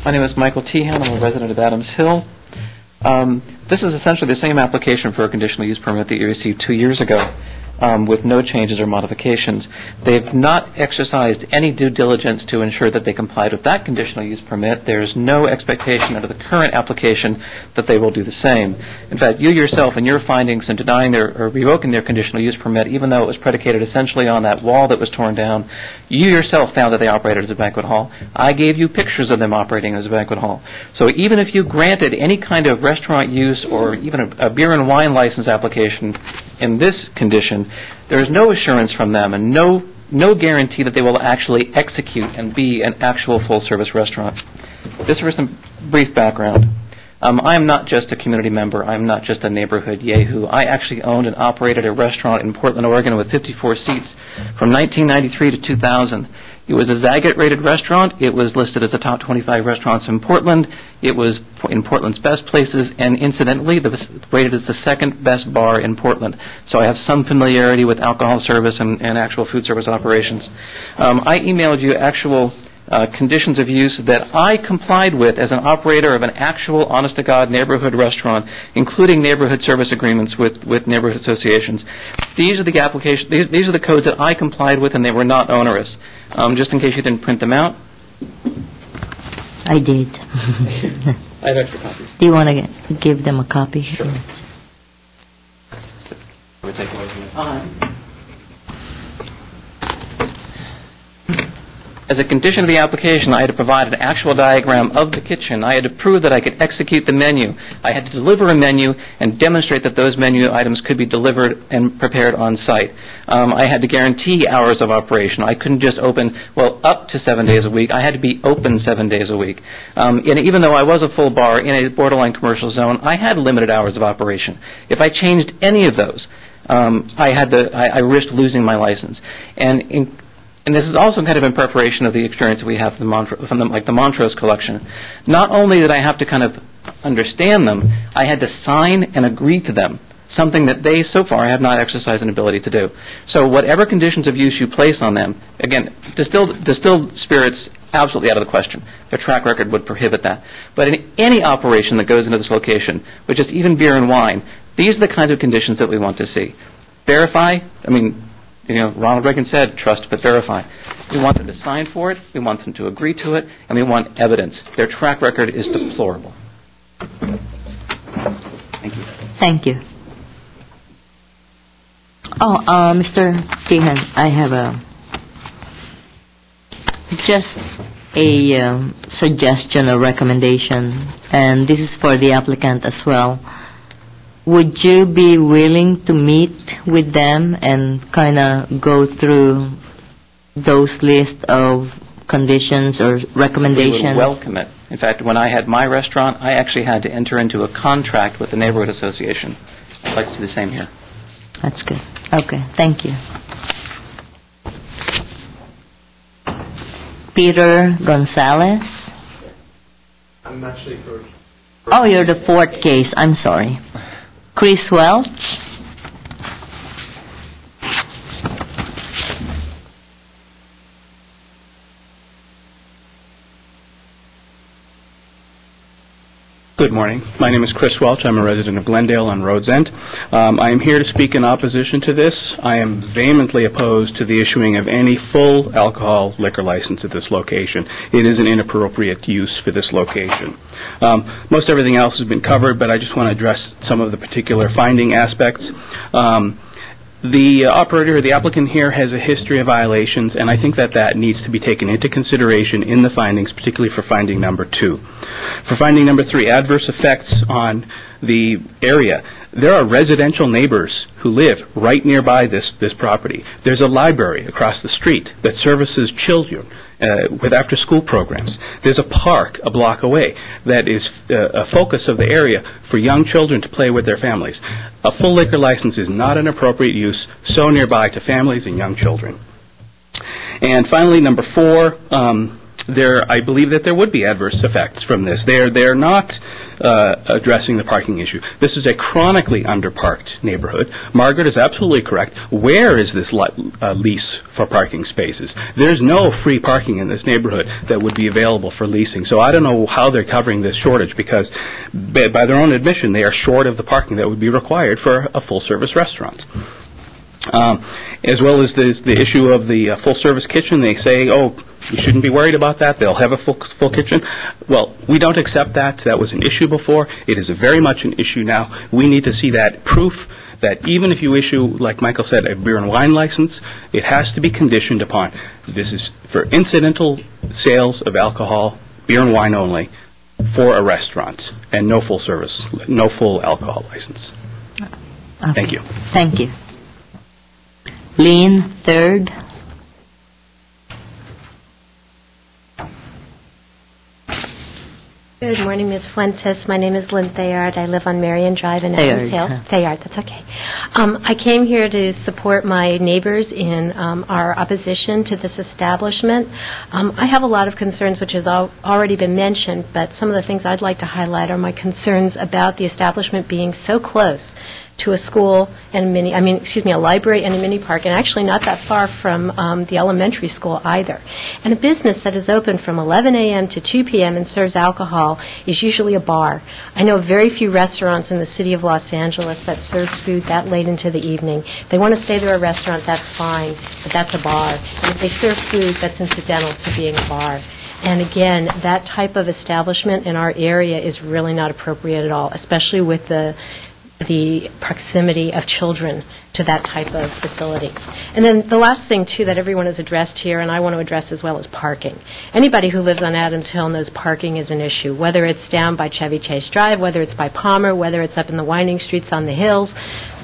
My name is Michael Tehan. I'm a resident of Adams Hill. This is essentially the same application for a conditional use permit that you received 2 years ago, with no changes or modifications. They've not exercised any due diligence to ensure that they complied with that conditional use permit. There's no expectation under the current application that they will do the same. In fact, you yourself in your findings in denying or revoking their conditional use permit, even though it was predicated essentially on that wall that was torn down, you yourself found that they operated as a banquet hall. I gave you pictures of them operating as a banquet hall. So even if you granted any kind of restaurant use or even a beer and wine license application in this condition, there is no assurance from them and no guarantee that they will actually execute and be an actual full-service restaurant. Just for some brief background, I am not just a community member. I am not just a neighborhood yahoo. I actually owned and operated a restaurant in Portland, Oregon with 54 seats from 1993 to 2000. It was a Zagat-rated restaurant. It was listed as the top 25 restaurants in Portland. It was in Portland's best places, and incidentally, rated as the second best bar in Portland. So I have some familiarity with alcohol service and actual food service operations. I emailed you actual conditions of use that I complied with as an operator of an actual, honest-to-God neighborhood restaurant, including neighborhood service agreements with neighborhood associations. These are the applications. These are the codes that I complied with, and they were not onerous. Just in case you didn't print them out. I did. I have extra copies. Do you want to give them a copy? Sure. We'll take away from the time. As a condition of the application, I had to provide an actual diagram of the kitchen. I had to prove that I could execute the menu. I had to deliver a menu and demonstrate that those menu items could be delivered and prepared on site. I had to guarantee hours of operation. I couldn't just open, up to 7 days a week. I had to be open 7 days a week. And even though I was a full bar in a borderline commercial zone, I had limited hours of operation. If I changed any of those, I risked losing my license. And this is also kind of in preparation of the experience that we have from the Montrose collection. Not only did I have to kind of understand them, I had to sign and agree to them, something that they so far have not exercised an ability to do. So whatever conditions of use you place on them, again, distilled spirits, absolutely out of the question. Their track record would prohibit that. But in any operation that goes into this location, which is even beer and wine, these are the kinds of conditions that we want to see. Verify, I mean, Ronald Reagan said, trust but verify. We want them to sign for it, we want them to agree to it, and we want evidence. Their track record is deplorable. Thank you. Thank you. Oh, Mr. Tehan, I have just a suggestion or recommendation, and this is for the applicant as well. Would you be willing to meet with them and kind of go through those list of conditions or recommendations? We would welcome it. In fact, when I had my restaurant, I actually had to enter into a contract with the neighborhood association. I'd like to see the same here. That's good. Okay, thank you. Peter Gonzalez. I'm actually for... Oh, you're the fourth case. I'm sorry. Chris Welch. Good morning. My name is Chris Welch. I'm a resident of Glendale on Rhodes End. I am here to speak in opposition to this. I am vehemently opposed to the issuing of any full alcohol liquor license at this location. It is an inappropriate use for this location. Most everything else has been covered, but I just want to address some of the particular finding aspects. The operator, the applicant here, has a history of violations, and I think that needs to be taken into consideration in the findings, particularly for finding number 2. For finding number 3, adverse effects on the area. There are residential neighbors who live right nearby this property. There's a library across the street that services children with after-school programs. There's a park a block away that is a focus of the area for young children to play with their families. A full liquor license is not an appropriate use so nearby to families and young children. And finally, number 4, I believe that there would be adverse effects from this. They're not addressing the parking issue. This is a chronically underparked neighborhood. Margaret is absolutely correct. Where is this lease for parking spaces? There's no free parking in this neighborhood that would be available for leasing. So I don't know how they're covering this shortage, because by their own admission, they are short of the parking that would be required for a full-service restaurant. As well as the issue of the full-service kitchen. They say, oh, you shouldn't be worried about that. They'll have a full kitchen. Well, we don't accept that. That was an issue before. It is very much an issue now. We need to see that proof that even if you issue, like Michael said, a beer and wine license, it has to be conditioned upon this is for incidental sales of alcohol, beer and wine only, for a restaurant, and no full service, no full alcohol license. Okay. Thank you. Thank you. Lynn, third. Good morning, Ms. Fuentes. My name is Lynn Thayard. I live on Marion Drive in Adams Hill. Thayard, that's okay. I came here to support my neighbors in our opposition to this establishment. I have a lot of concerns, which has already been mentioned, but some of the things I'd like to highlight are my concerns about the establishment being so close to a school and a library and a mini park, and actually not that far from the elementary school either. And a business that is open from 11 a.m. to 2 p.m. and serves alcohol is usually a bar. I know very few restaurants in the city of Los Angeles that serve food that late into the evening. If they want to say they're a restaurant, that's fine, but that's a bar. And if they serve food, that's incidental to being a bar. And again, that type of establishment in our area is really not appropriate at all, especially with the proximity of children to that type of facility. And then the last thing, too, that everyone has addressed here, and I want to address as well, is parking. Anybody who lives on Adams Hill knows parking is an issue, whether it's down by Chevy Chase Drive, whether it's by Palmer, whether it's up in the winding streets on the hills.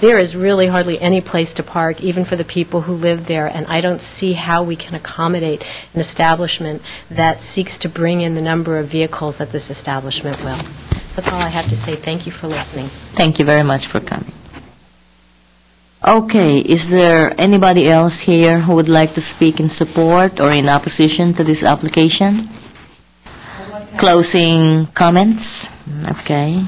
There is really hardly any place to park, even for the people who live there, and I don't see how we can accommodate an establishment that seeks to bring in the number of vehicles that this establishment will. That's all I have to say. Thank you for listening. Thank you very much for coming. Okay, is there anybody else here who would like to speak in support or in opposition to this application? Closing comments? Okay.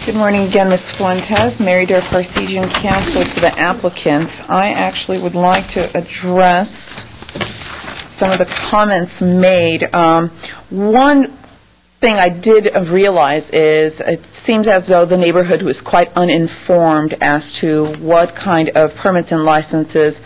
Good morning again, Ms. Fuentes, Mary Dare Parseghian, Counselor to the applicants. I actually would like to address some of the comments made. One thing I did realize is it seems as though the neighborhood was quite uninformed as to what kind of permits and licenses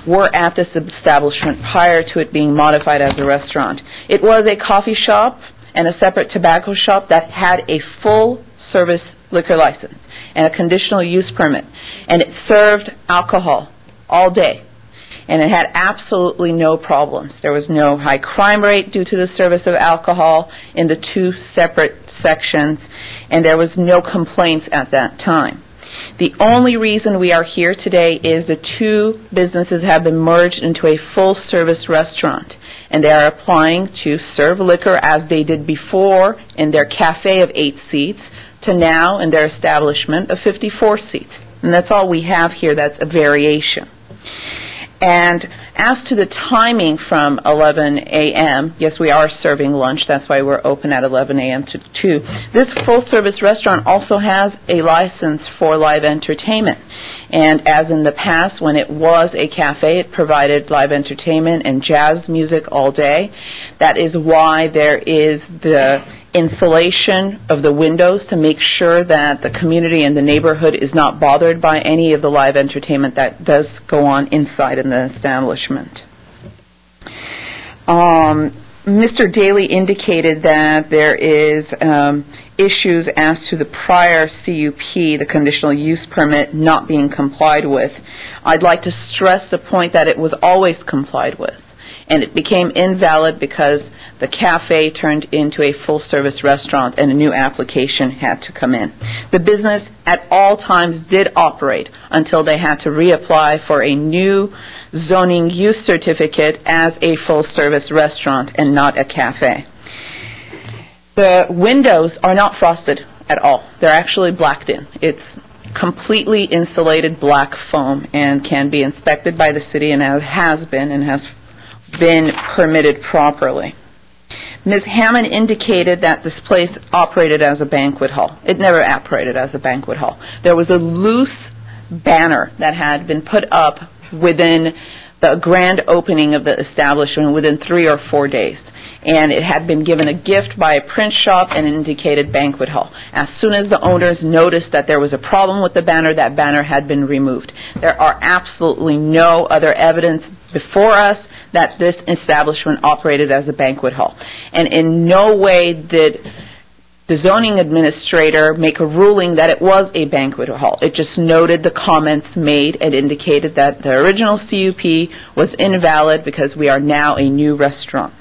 were at this establishment prior to it being modified as a restaurant. It was a coffee shop and a separate tobacco shop that had a full-service liquor license and a conditional use permit, and it served alcohol all day. And it had absolutely no problems. There was no high crime rate due to the service of alcohol in the two separate sections, and there was no complaints at that time. The only reason we are here today is the two businesses have been merged into a full-service restaurant, and they are applying to serve liquor as they did before in their cafe of 8 seats to now in their establishment of 54 seats. And that's all we have here. That's a variation. And as to the timing from 11 a.m., yes, we are serving lunch. That's why we're open at 11 a.m. to 2. This full-service restaurant also has a license for live entertainment. And as in the past, when it was a cafe, it provided live entertainment and jazz music all day. That is why there is the insulation of the windows to make sure that the community and the neighborhood is not bothered by any of the live entertainment that does go on inside in the establishment. Mr. Daly indicated that there is issues as to the prior CUP, the conditional use permit, not being complied with. I'd like to stress the point that it was always complied with, and it became invalid because the cafe turned into a full-service restaurant and a new application had to come in. The business at all times did operate until they had to reapply for a new zoning use certificate as a full-service restaurant and not a cafe. The windows are not frosted at all. They're actually blacked in. It's completely insulated black foam and can be inspected by the city, and has been permitted properly. Ms. Hammond indicated that this place operated as a banquet hall. It never operated as a banquet hall. There was a loose banner that had been put up within the grand opening of the establishment within 3 or 4 days. And it had been given a gift by a print shop and indicated banquet hall. As soon as the owners noticed that there was a problem with the banner, that banner had been removed. There are absolutely no other evidence before us that this establishment operated as a banquet hall. And in no way did the zoning administrator make a ruling that it was a banquet hall. It just noted the comments made and indicated that the original CUP was invalid because we are now a new restaurant.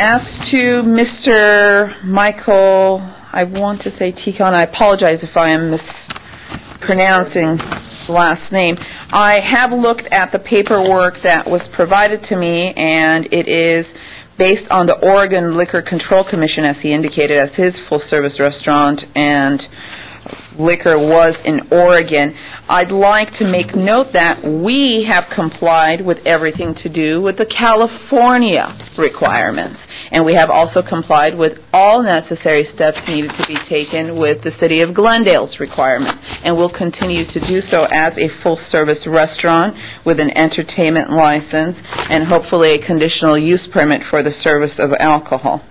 As to Mr. Michael, I want to say Tikhon, I apologize if I am mispronouncing the last name. I have looked at the paperwork that was provided to me, and it is based on the Oregon Liquor Control Commission, as he indicated, as his full-service restaurant, and liquor was in Oregon. I'd like to make note that we have complied with everything to do with the California requirements, and we have also complied with all necessary steps needed to be taken with the City of Glendale's requirements, and will continue to do so as a full-service restaurant with an entertainment license and hopefully a conditional use permit for the service of alcohol.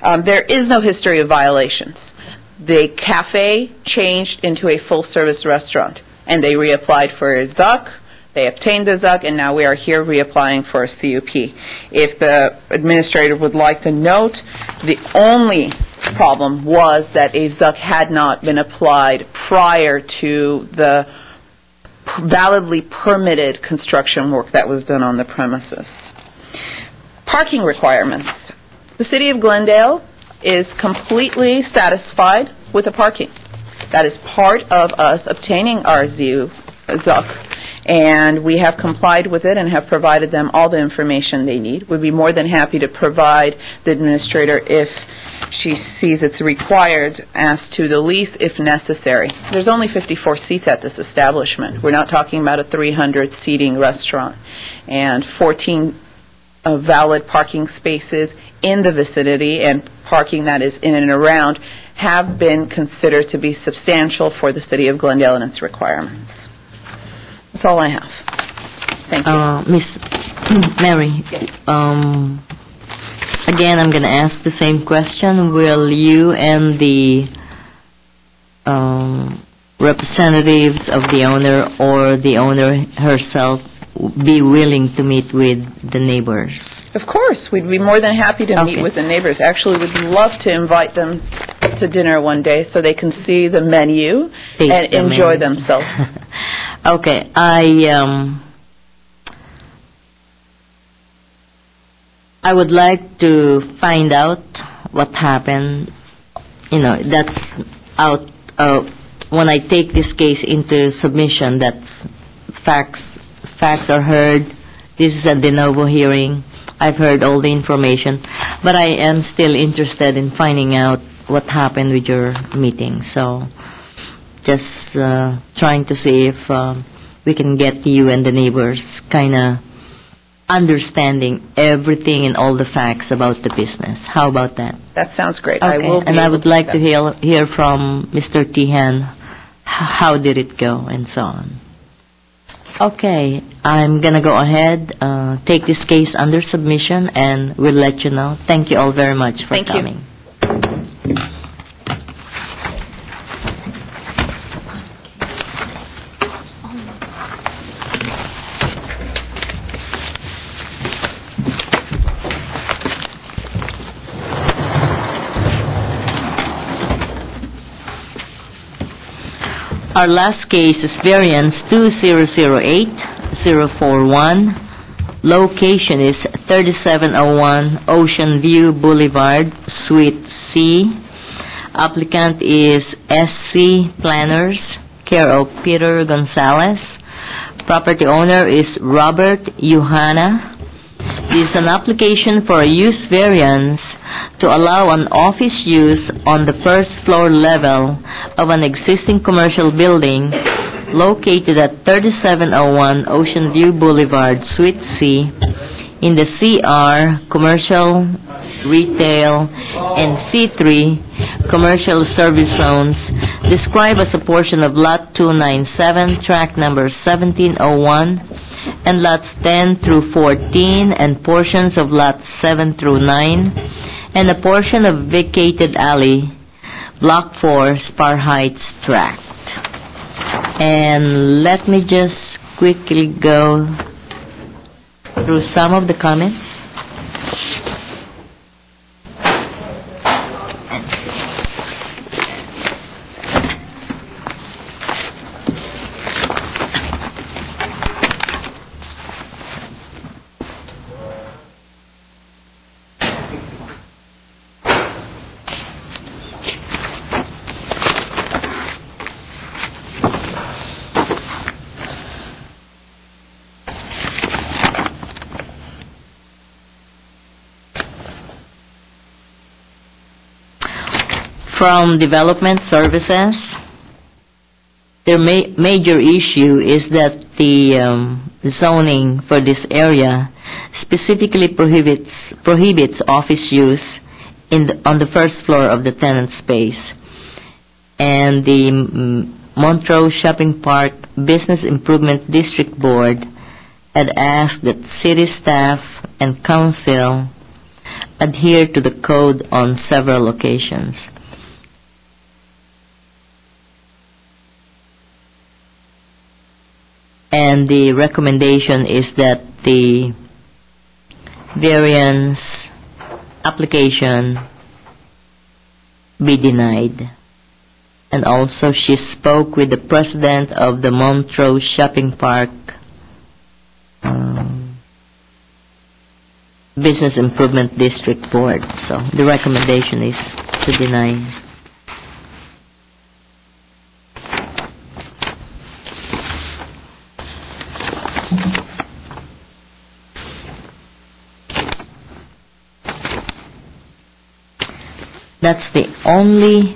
There is no history of violations. The cafe changed into a full-service restaurant, and they reapplied for a ZUC. They obtained the ZUC, and now we are here reapplying for a CUP. If the administrator would like to note, the only problem was that a ZUC had not been applied prior to the validly permitted construction work that was done on the premises. Parking requirements. The City of Glendale is completely satisfied with the parking. That is part of us obtaining our ZUC, and we have complied with it and have provided them all the information they need. We'd be more than happy to provide the administrator if she sees it's required as to the lease if necessary. There's only 54 seats at this establishment. We're not talking about a 300-seating restaurant. And 14 valid parking spaces in the vicinity and parking that is in and around have been considered to be substantial for the City of Glendale and its requirements. That's all I have. Thank you. Miss Mary, again, I'm going to ask the same question. Will you and the representatives of the owner or the owner herself be willing to meet with the neighbors? Of course, we'd be more than happy to meet with the neighbors. Actually, we'd love to invite them to dinner one day so they can see the menu and enjoy themselves. Okay, I would like to find out what happened. You know, that's out, when I take this case into submission, that's facts are heard. This is a de novo hearing. I've heard all the information, but I am still interested in finding out what happened with your meeting. So just trying to see if we can get you and the neighbors kind of understanding everything and all the facts about the business. How about that? That sounds great. Okay. I will be and I able would like to hear from Mr. Tihan, how did it go and so on. Okay, I'm going to go ahead, take this case under submission, and we'll let you know. Thank you all very much for coming. Our last case is variance 2008-041. Location is 3701 Ocean View Boulevard, Suite C. Applicant is SC Planners, care of Peter Gonzalez. Property owner is Robert Yuhana. This is an application for a use variance to allow an office use on the first floor level of an existing commercial building located at 3701 Ocean View Boulevard, Suite C, in the CR, Commercial, Retail, and C3, Commercial Service Zones, described as a portion of Lot 297, Tract number 1701, and lots 10 through 14, and portions of lots 7 through 9, and a portion of vacated alley, Block 4, Spar Heights Tract. And let me just quickly go through some of the comments. From Development Services, their major issue is that the zoning for this area specifically prohibits office use on the first floor of the tenant space. And the Montrose Shopping Park Business Improvement District Board had asked that city staff and council adhere to the code on several occasions. And the recommendation is that the variance application be denied. And also she spoke with the president of the Montrose Shopping Park Business Improvement District Board. So the recommendation is to deny. That's the only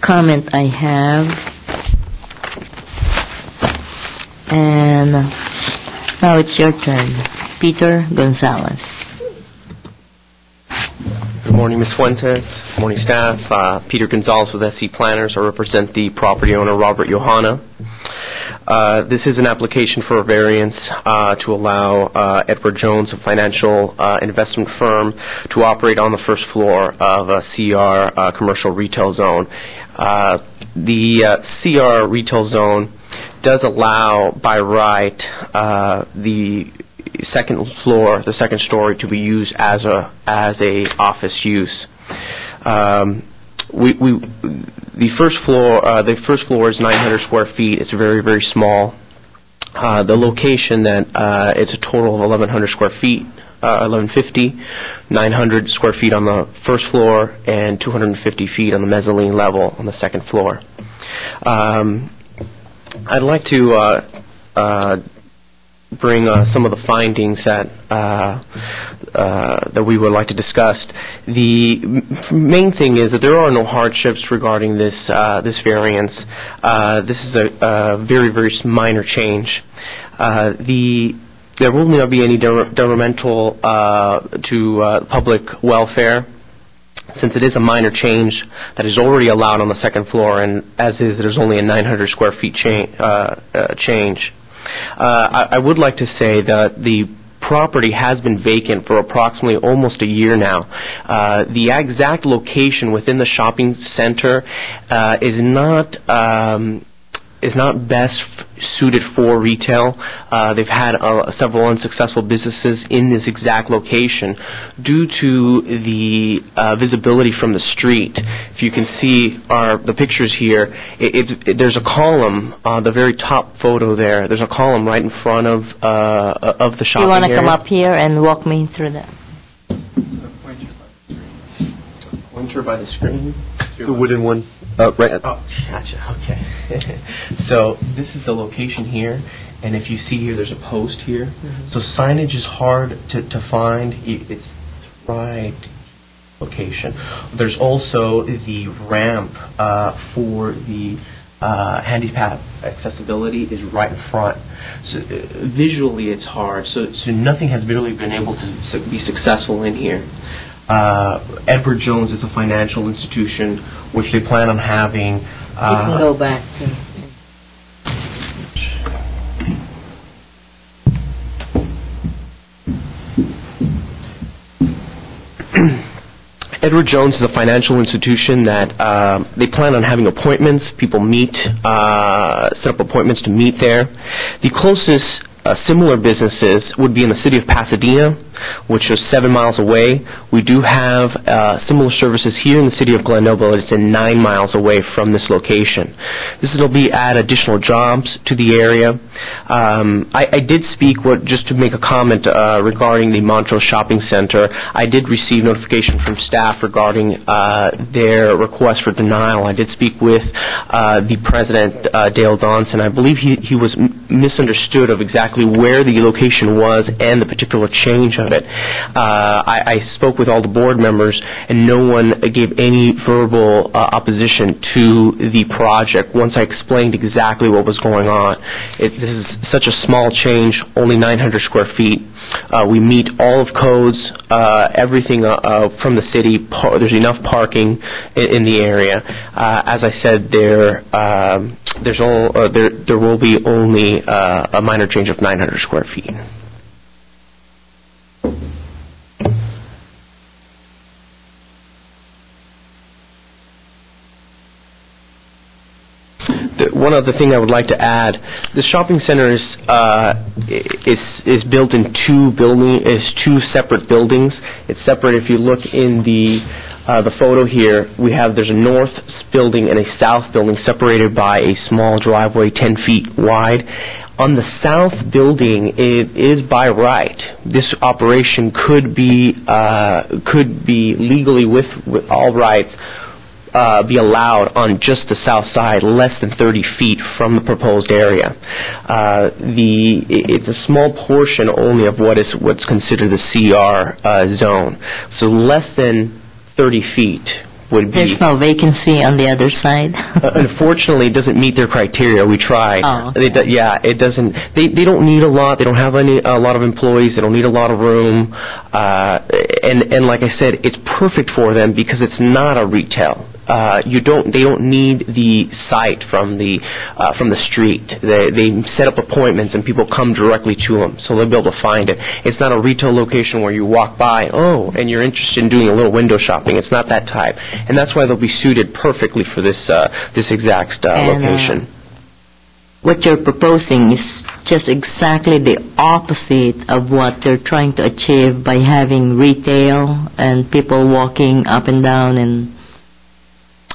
comment I have. And now it's your turn. Peter Gonzalez. Good morning, Ms. Fuentes. Good morning, staff. Peter Gonzalez with SC Planners. I represent the property owner, Robert Johanna. This is an application for a variance to allow Edward Jones, a financial investment firm, to operate on the first floor of a CR commercial retail zone. The CR retail zone does allow by right the second floor, the second story, to be used as a office use. The first floor is 900 square feet. It's very, very small. The location that it's a total of 1,100 square feet, 1,150, 900 square feet on the first floor, and 250 feet on the mezzanine level on the second floor. I'd like to bring some of the findings that we would like to discuss. The main thing is that there are no hardships regarding this variance. This is a very, very minor change. There will not be any detrimental to public welfare, since it is a minor change that is already allowed on the second floor, and as is, there's only a 900 square feet change. I would like to say that the property has been vacant for approximately almost a year now. The exact location within the shopping center is not best suited for retail. They've had several unsuccessful businesses in this exact location due to the visibility from the street. If you can see the pictures here, there's a column on the very top photo there. There's a column right in front of the shopping area. You want to come up here and walk me through that? Pointer by the screen. The wooden one. Right. Oh, gotcha. Okay. So this is the location here, and if you see here, there's a post here. Mm-hmm. So signage is hard to find. It's right location. There's also the ramp for the handicap accessibility is right in front. So visually, it's hard. So nothing has really been able to be successful in here. Edward Jones is a financial institution which they plan on having. You can go back to. Edward Jones is a financial institution that they plan on having appointments. People meet, set up appointments to meet there. The closest similar businesses would be in the city of Pasadena, which is 7 miles away. We do have similar services here in the city of Glendale, but it's 9 miles away from this location. This will be add additional jobs to the area. I did speak, just to make a comment regarding the Montrose Shopping Center. I did receive notification from staff regarding their request for denial. I did speak with the president, Dale Donson. I believe he was misunderstood of exactly where the location was and the particular change of it. I spoke with all the board members, and no one gave any verbal opposition to the project once I explained exactly what was going on. This is such a small change, only 900 square feet. We meet all of codes, everything from the city. There's enough parking in the area. As I said, there will be only a minor change of 900 square feet. One other thing I would like to add: the shopping center is built in two separate buildings. It's separate. If you look in the photo here, there's a north building and a south building separated by a small driveway 10 feet wide. On the south building, it is by right. This operation could be legally with all rights be allowed on just the south side, less than 30 feet from the proposed area. It's a small portion only of what's considered the CR zone, so less than 30 feet would be... There's no vacancy on the other side? Unfortunately, it doesn't meet their criteria. We tried. Oh, okay. It doesn't. They don't need a lot. They don't have a lot of employees. They don't need a lot of room. And like I said, it's perfect for them because it's not a retail. They don't need the site from the street. They set up appointments and people come directly to them, so they'll be able to find it. It's not a retail location where you walk by, and you're interested in doing a little window shopping. It's not that type, and that's why they'll be suited perfectly for this exact location. What you're proposing is just exactly the opposite of what they're trying to achieve by having retail and people walking up and down and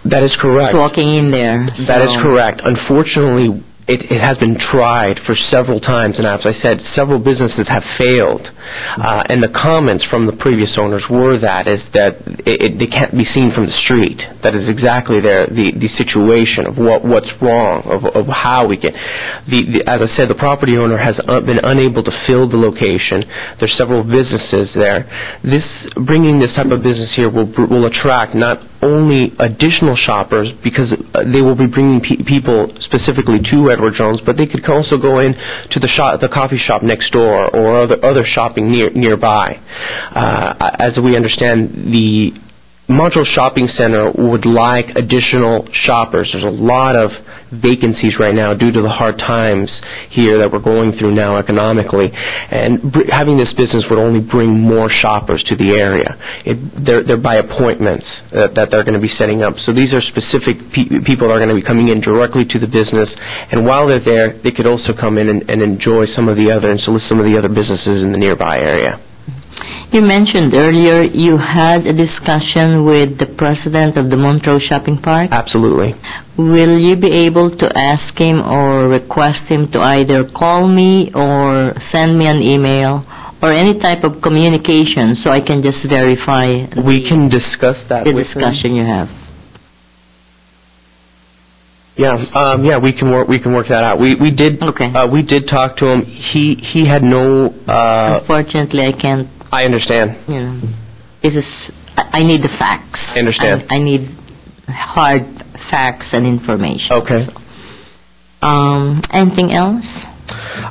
that is correct. Walking in there. That is correct. Unfortunately, it has been tried for several times, and as I said, several businesses have failed. And the comments from the previous owners were that they can't be seen from the street. That is exactly the situation of what's wrong, of how we can. As I said, the property owner has been unable to fill the location. There's several businesses there. Bringing this type of business here will attract not only additional shoppers because they will be bringing people specifically to Edward Jones, but they could also go in to the coffee shop next door or other shopping nearby. As we understand, the Montrose Shopping Center would like additional shoppers. There's a lot of vacancies right now due to the hard times here that we're going through now economically, and having this business would only bring more shoppers to the area. They're by appointments that they're going to be setting up. So these are specific people that are going to be coming in directly to the business, and while they're there, they could also come in and enjoy some of the other businesses in the nearby area. You mentioned earlier you had a discussion with the president of the Montrose Shopping Park. Absolutely. Will you be able to ask him or request him to either call me or send me an email or any type of communication so I can just verify we can discuss that the with discussion him. You have? Yeah, we can work that out. We did talk to him. He had no. Unfortunately, I can't. I understand. I need the facts. I understand. I need hard facts and information. Okay. So. Anything else?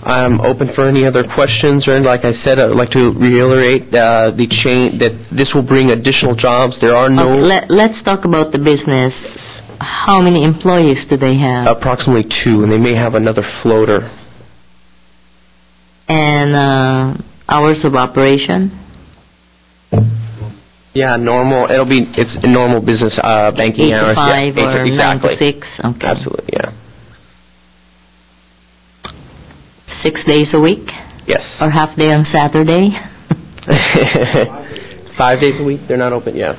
I'm open for any other questions, or like I said, I'd like to reiterate that this will bring additional jobs. There are no. Okay, let's talk about the business. How many employees do they have? Approximately 2, and they may have another floater. And hours of operation? Yeah, normal. It's a normal business banking 8 to hours. 5 yeah, or exactly. 9 to 6? Okay. Absolutely, yeah. 6 days a week? Yes. Or half day on Saturday? 5 days a week? They're not open, yeah.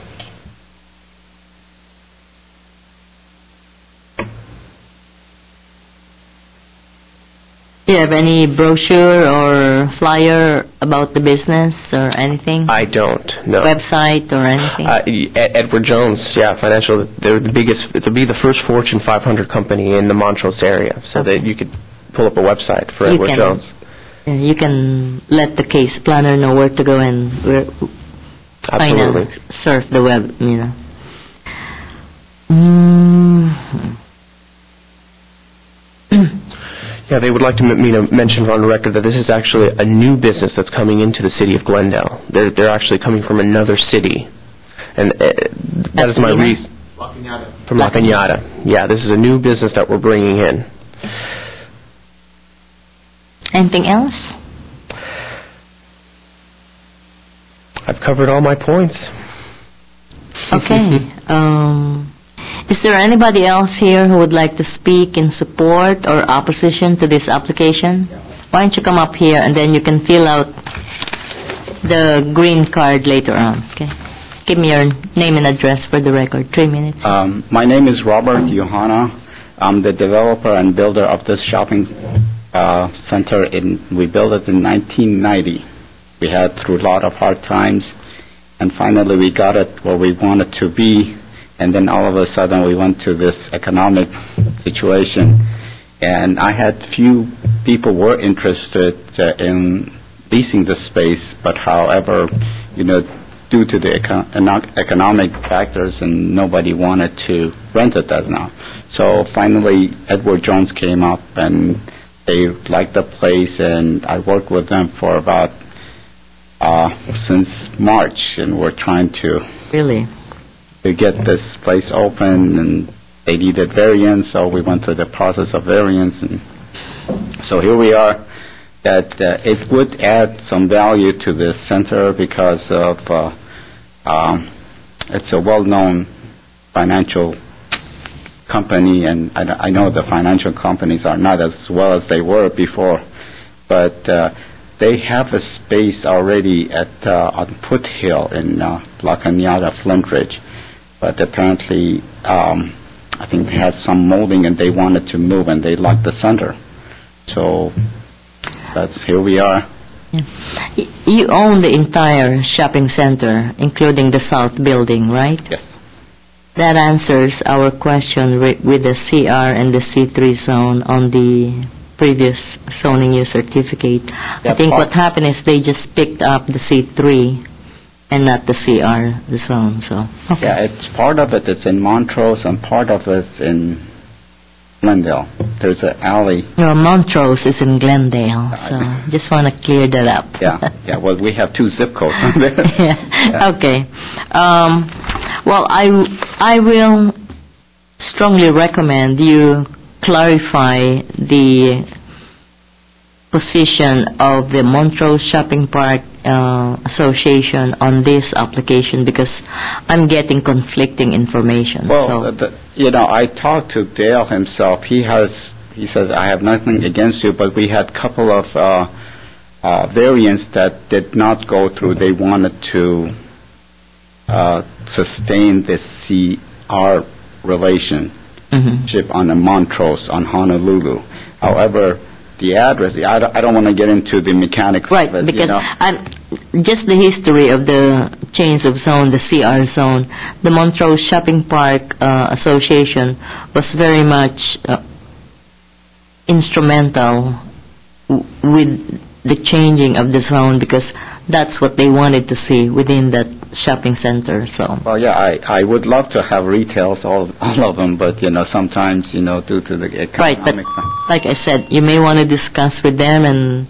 Do you have any brochure or flyer about the business or anything? I don't, no. Website or anything? Edward Jones, yeah, financial. They're the biggest. It'll be the first Fortune 500 company in the Montrose area, so that you could pull up a website for Edward Jones. You can let the case planner know where to go and absolutely surf the web, Yeah, they would like to mention on the record that this is actually a new business that's coming into the city of Glendale. They're actually coming from another city, and that is my reason. From La Cañada. Yeah, this is a new business that we're bringing in. Anything else? I've covered all my points. Okay. Is there anybody else here who would like to speak in support or opposition to this application? Why don't you come up here and then you can fill out the green card later on, okay? Give me your name and address for the record. 3 minutes. My name is Robert Johanna. I'm the developer and builder of this shopping center. We built it in 1990. We had through a lot of hard times, and finally we got it where we wanted to be. And then all of a sudden we went to this economic situation, and I had few people were interested in leasing the space, but however, due to the economic factors, and nobody wanted to rent it as now. So finally, Edward Jones came up, and they liked the place, and I worked with them for about since March, and we're trying to get this place open, and they needed variance, so we went through the process of variance, and so here we are. That it would add some value to this center because of it's a well-known financial company, and I know the financial companies are not as well as they were before, but they have a space already at on Foothill in La Cañada, Flint Ridge, but apparently I think they had some molding and they wanted to move, and they liked the center. So that's here we are. Yeah. You own the entire shopping center, including the south building, right? Yes. That answers our question with the CR and the C3 zone on the previous zoning use certificate. I think what happened is they just picked up the C3 and not the CR zone. So okay. Yeah, it's part of it. It's in Montrose, and part of it's in Glendale. There's an alley. No, Montrose is in Glendale, so just want to clear that up. Yeah. Well, we have 2 zip codes on there. Yeah. Okay. Well, I will strongly recommend you clarify the position of the Montrose Shopping Park Association on this application, because I'm getting conflicting information. Well, I talked to Dale himself. He said, I have nothing against you, but we had a couple of variants that did not go through. They wanted to sustain the CR relationship on the Montrose, on Honolulu. However, the address, I don't want to get into the mechanics right, of it. Because just the history of the change of zone, the CR zone, the Montrose Shopping Park Association was very much instrumental with the changing of the zone, because that's what they wanted to see within that shopping center. So. Well, yeah, I would love to have retails, all of them, but sometimes due to the economic. Right, but like I said, you may want to discuss with them and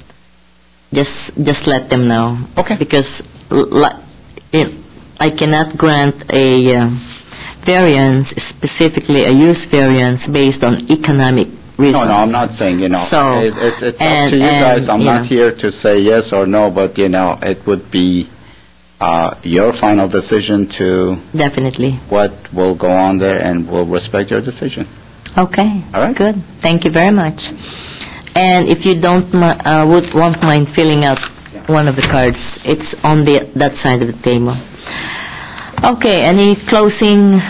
just let them know. Okay. Because I cannot grant a variance, specifically a use variance based on economic reasons. No, I'm not saying, So, it's up to you guys. I'm not here to say yes or no, but, it would be your final decision to definitely what will go on there, and we'll respect your decision. Okay. All right. Good. Thank you very much. And if you won't mind filling out one of the cards, it's on that side of the table. Okay. Any closing?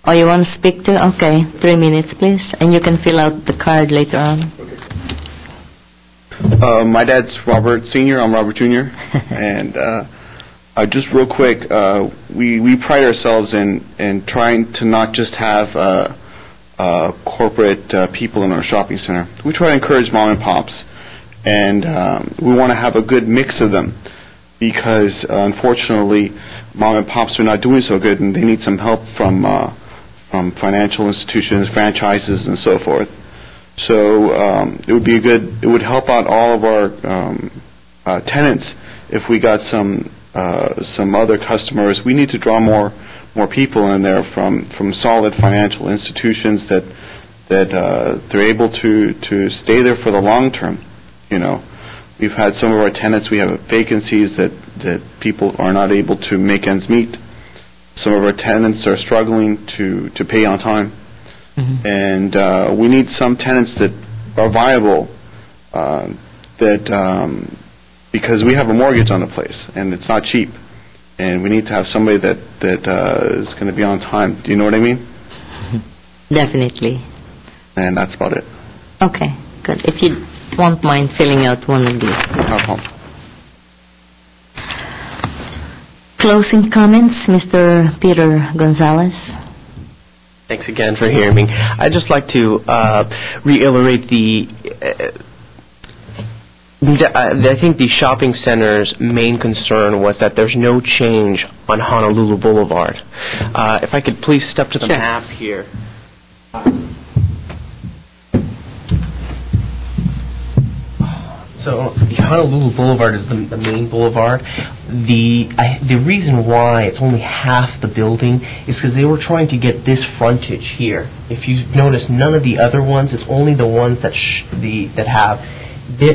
Or you want to speak to? Okay, 3 minutes, please. And you can fill out the card later on. My dad's Robert Sr., I'm Robert Jr. And just real quick, we pride ourselves in trying to not just have corporate people in our shopping center. We try to encourage mom and pops, and we want to have a good mix of them, because unfortunately mom and pops are not doing so good, and they need some help from financial institutions, franchises, and so forth. So it would help out all of our tenants if we got some other customers. We need to draw more people in there from solid financial institutions that they're able to stay there for the long term. We've had some of our tenants, we have vacancies that people are not able to make ends meet. Some of our tenants are struggling to pay on time. Mm-hmm. And we need some tenants that are viable, because we have a mortgage on the place, and it's not cheap. And we need to have somebody that is going to be on time. Do you know what I mean? Definitely. And that's about it. Okay, good. If you won't mind filling out one of these. No problem. Closing comments, Mr. Peter Gonzalez. Thanks again for hearing me. I'd just like to reiterate the I think the shopping center's main concern was that there's no change on Honolulu Boulevard. If I could please step to the map here. So the Honolulu Boulevard is the main boulevard. The reason why it's only half the building is because they were trying to get this frontage here. If you notice, none of the other ones, it's only the ones that have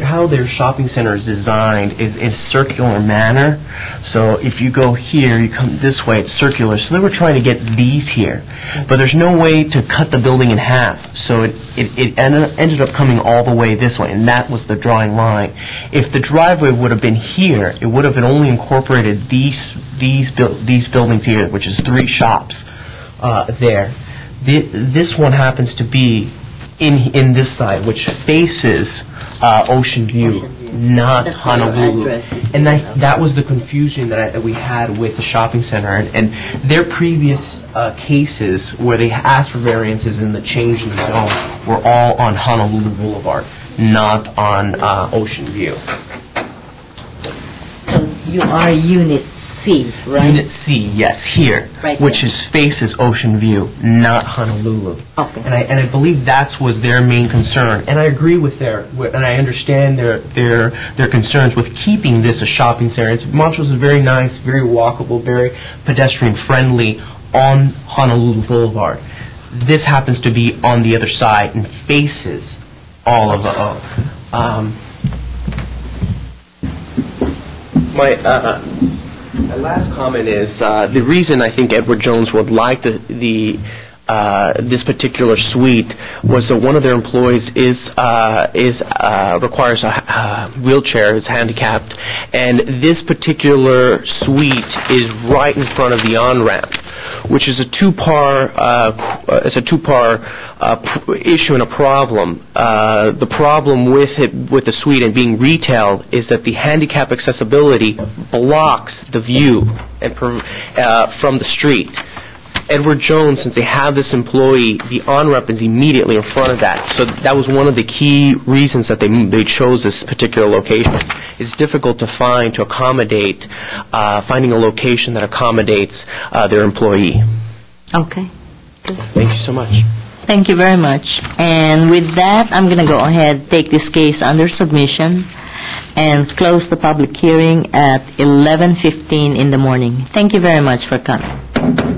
how their shopping center is designed is in circular manner. So if you go here, you come this way, it's circular. So they were trying to get these here, but there's no way to cut the building in half. So it ended up coming all the way this way, and that was the drawing line. If the driveway would have been here, it would have been only incorporated these buildings here, which is 3 shops there. This one happens to be in this side, which faces Ocean View, not Honolulu. And that was the confusion that we had with the shopping center. And their previous cases where they asked for variances in the change in the zone were all on Honolulu Boulevard, not on Ocean View. So you are Unit C, right? Unit C, yes, here, right, which faces Ocean View, not Honolulu. Okay. And I believe that was their main concern. And I agree with and I understand their concerns with keeping this a shopping center. Montrose is very nice, very walkable, very pedestrian friendly on Honolulu Boulevard. This happens to be on the other side and faces all of the My last comment is the reason I think Edward Jones would like this particular suite was that one of their employees requires a wheelchair, is handicapped, and this particular suite is right in front of the on-ramp, which is a two-part issue and a problem. The problem with the suite and being retail is that the handicap accessibility blocks the view and from the street. Edward Jones, since they have this employee, the on-ramp is immediately in front of that. So that was one of the key reasons that they chose this particular location. It's difficult to accommodate, finding a location that accommodates their employee. Okay. Good. Thank you so much. Thank you very much. And with that, I'm going to go ahead, take this case under submission, and close the public hearing at 11:15 in the morning. Thank you very much for coming.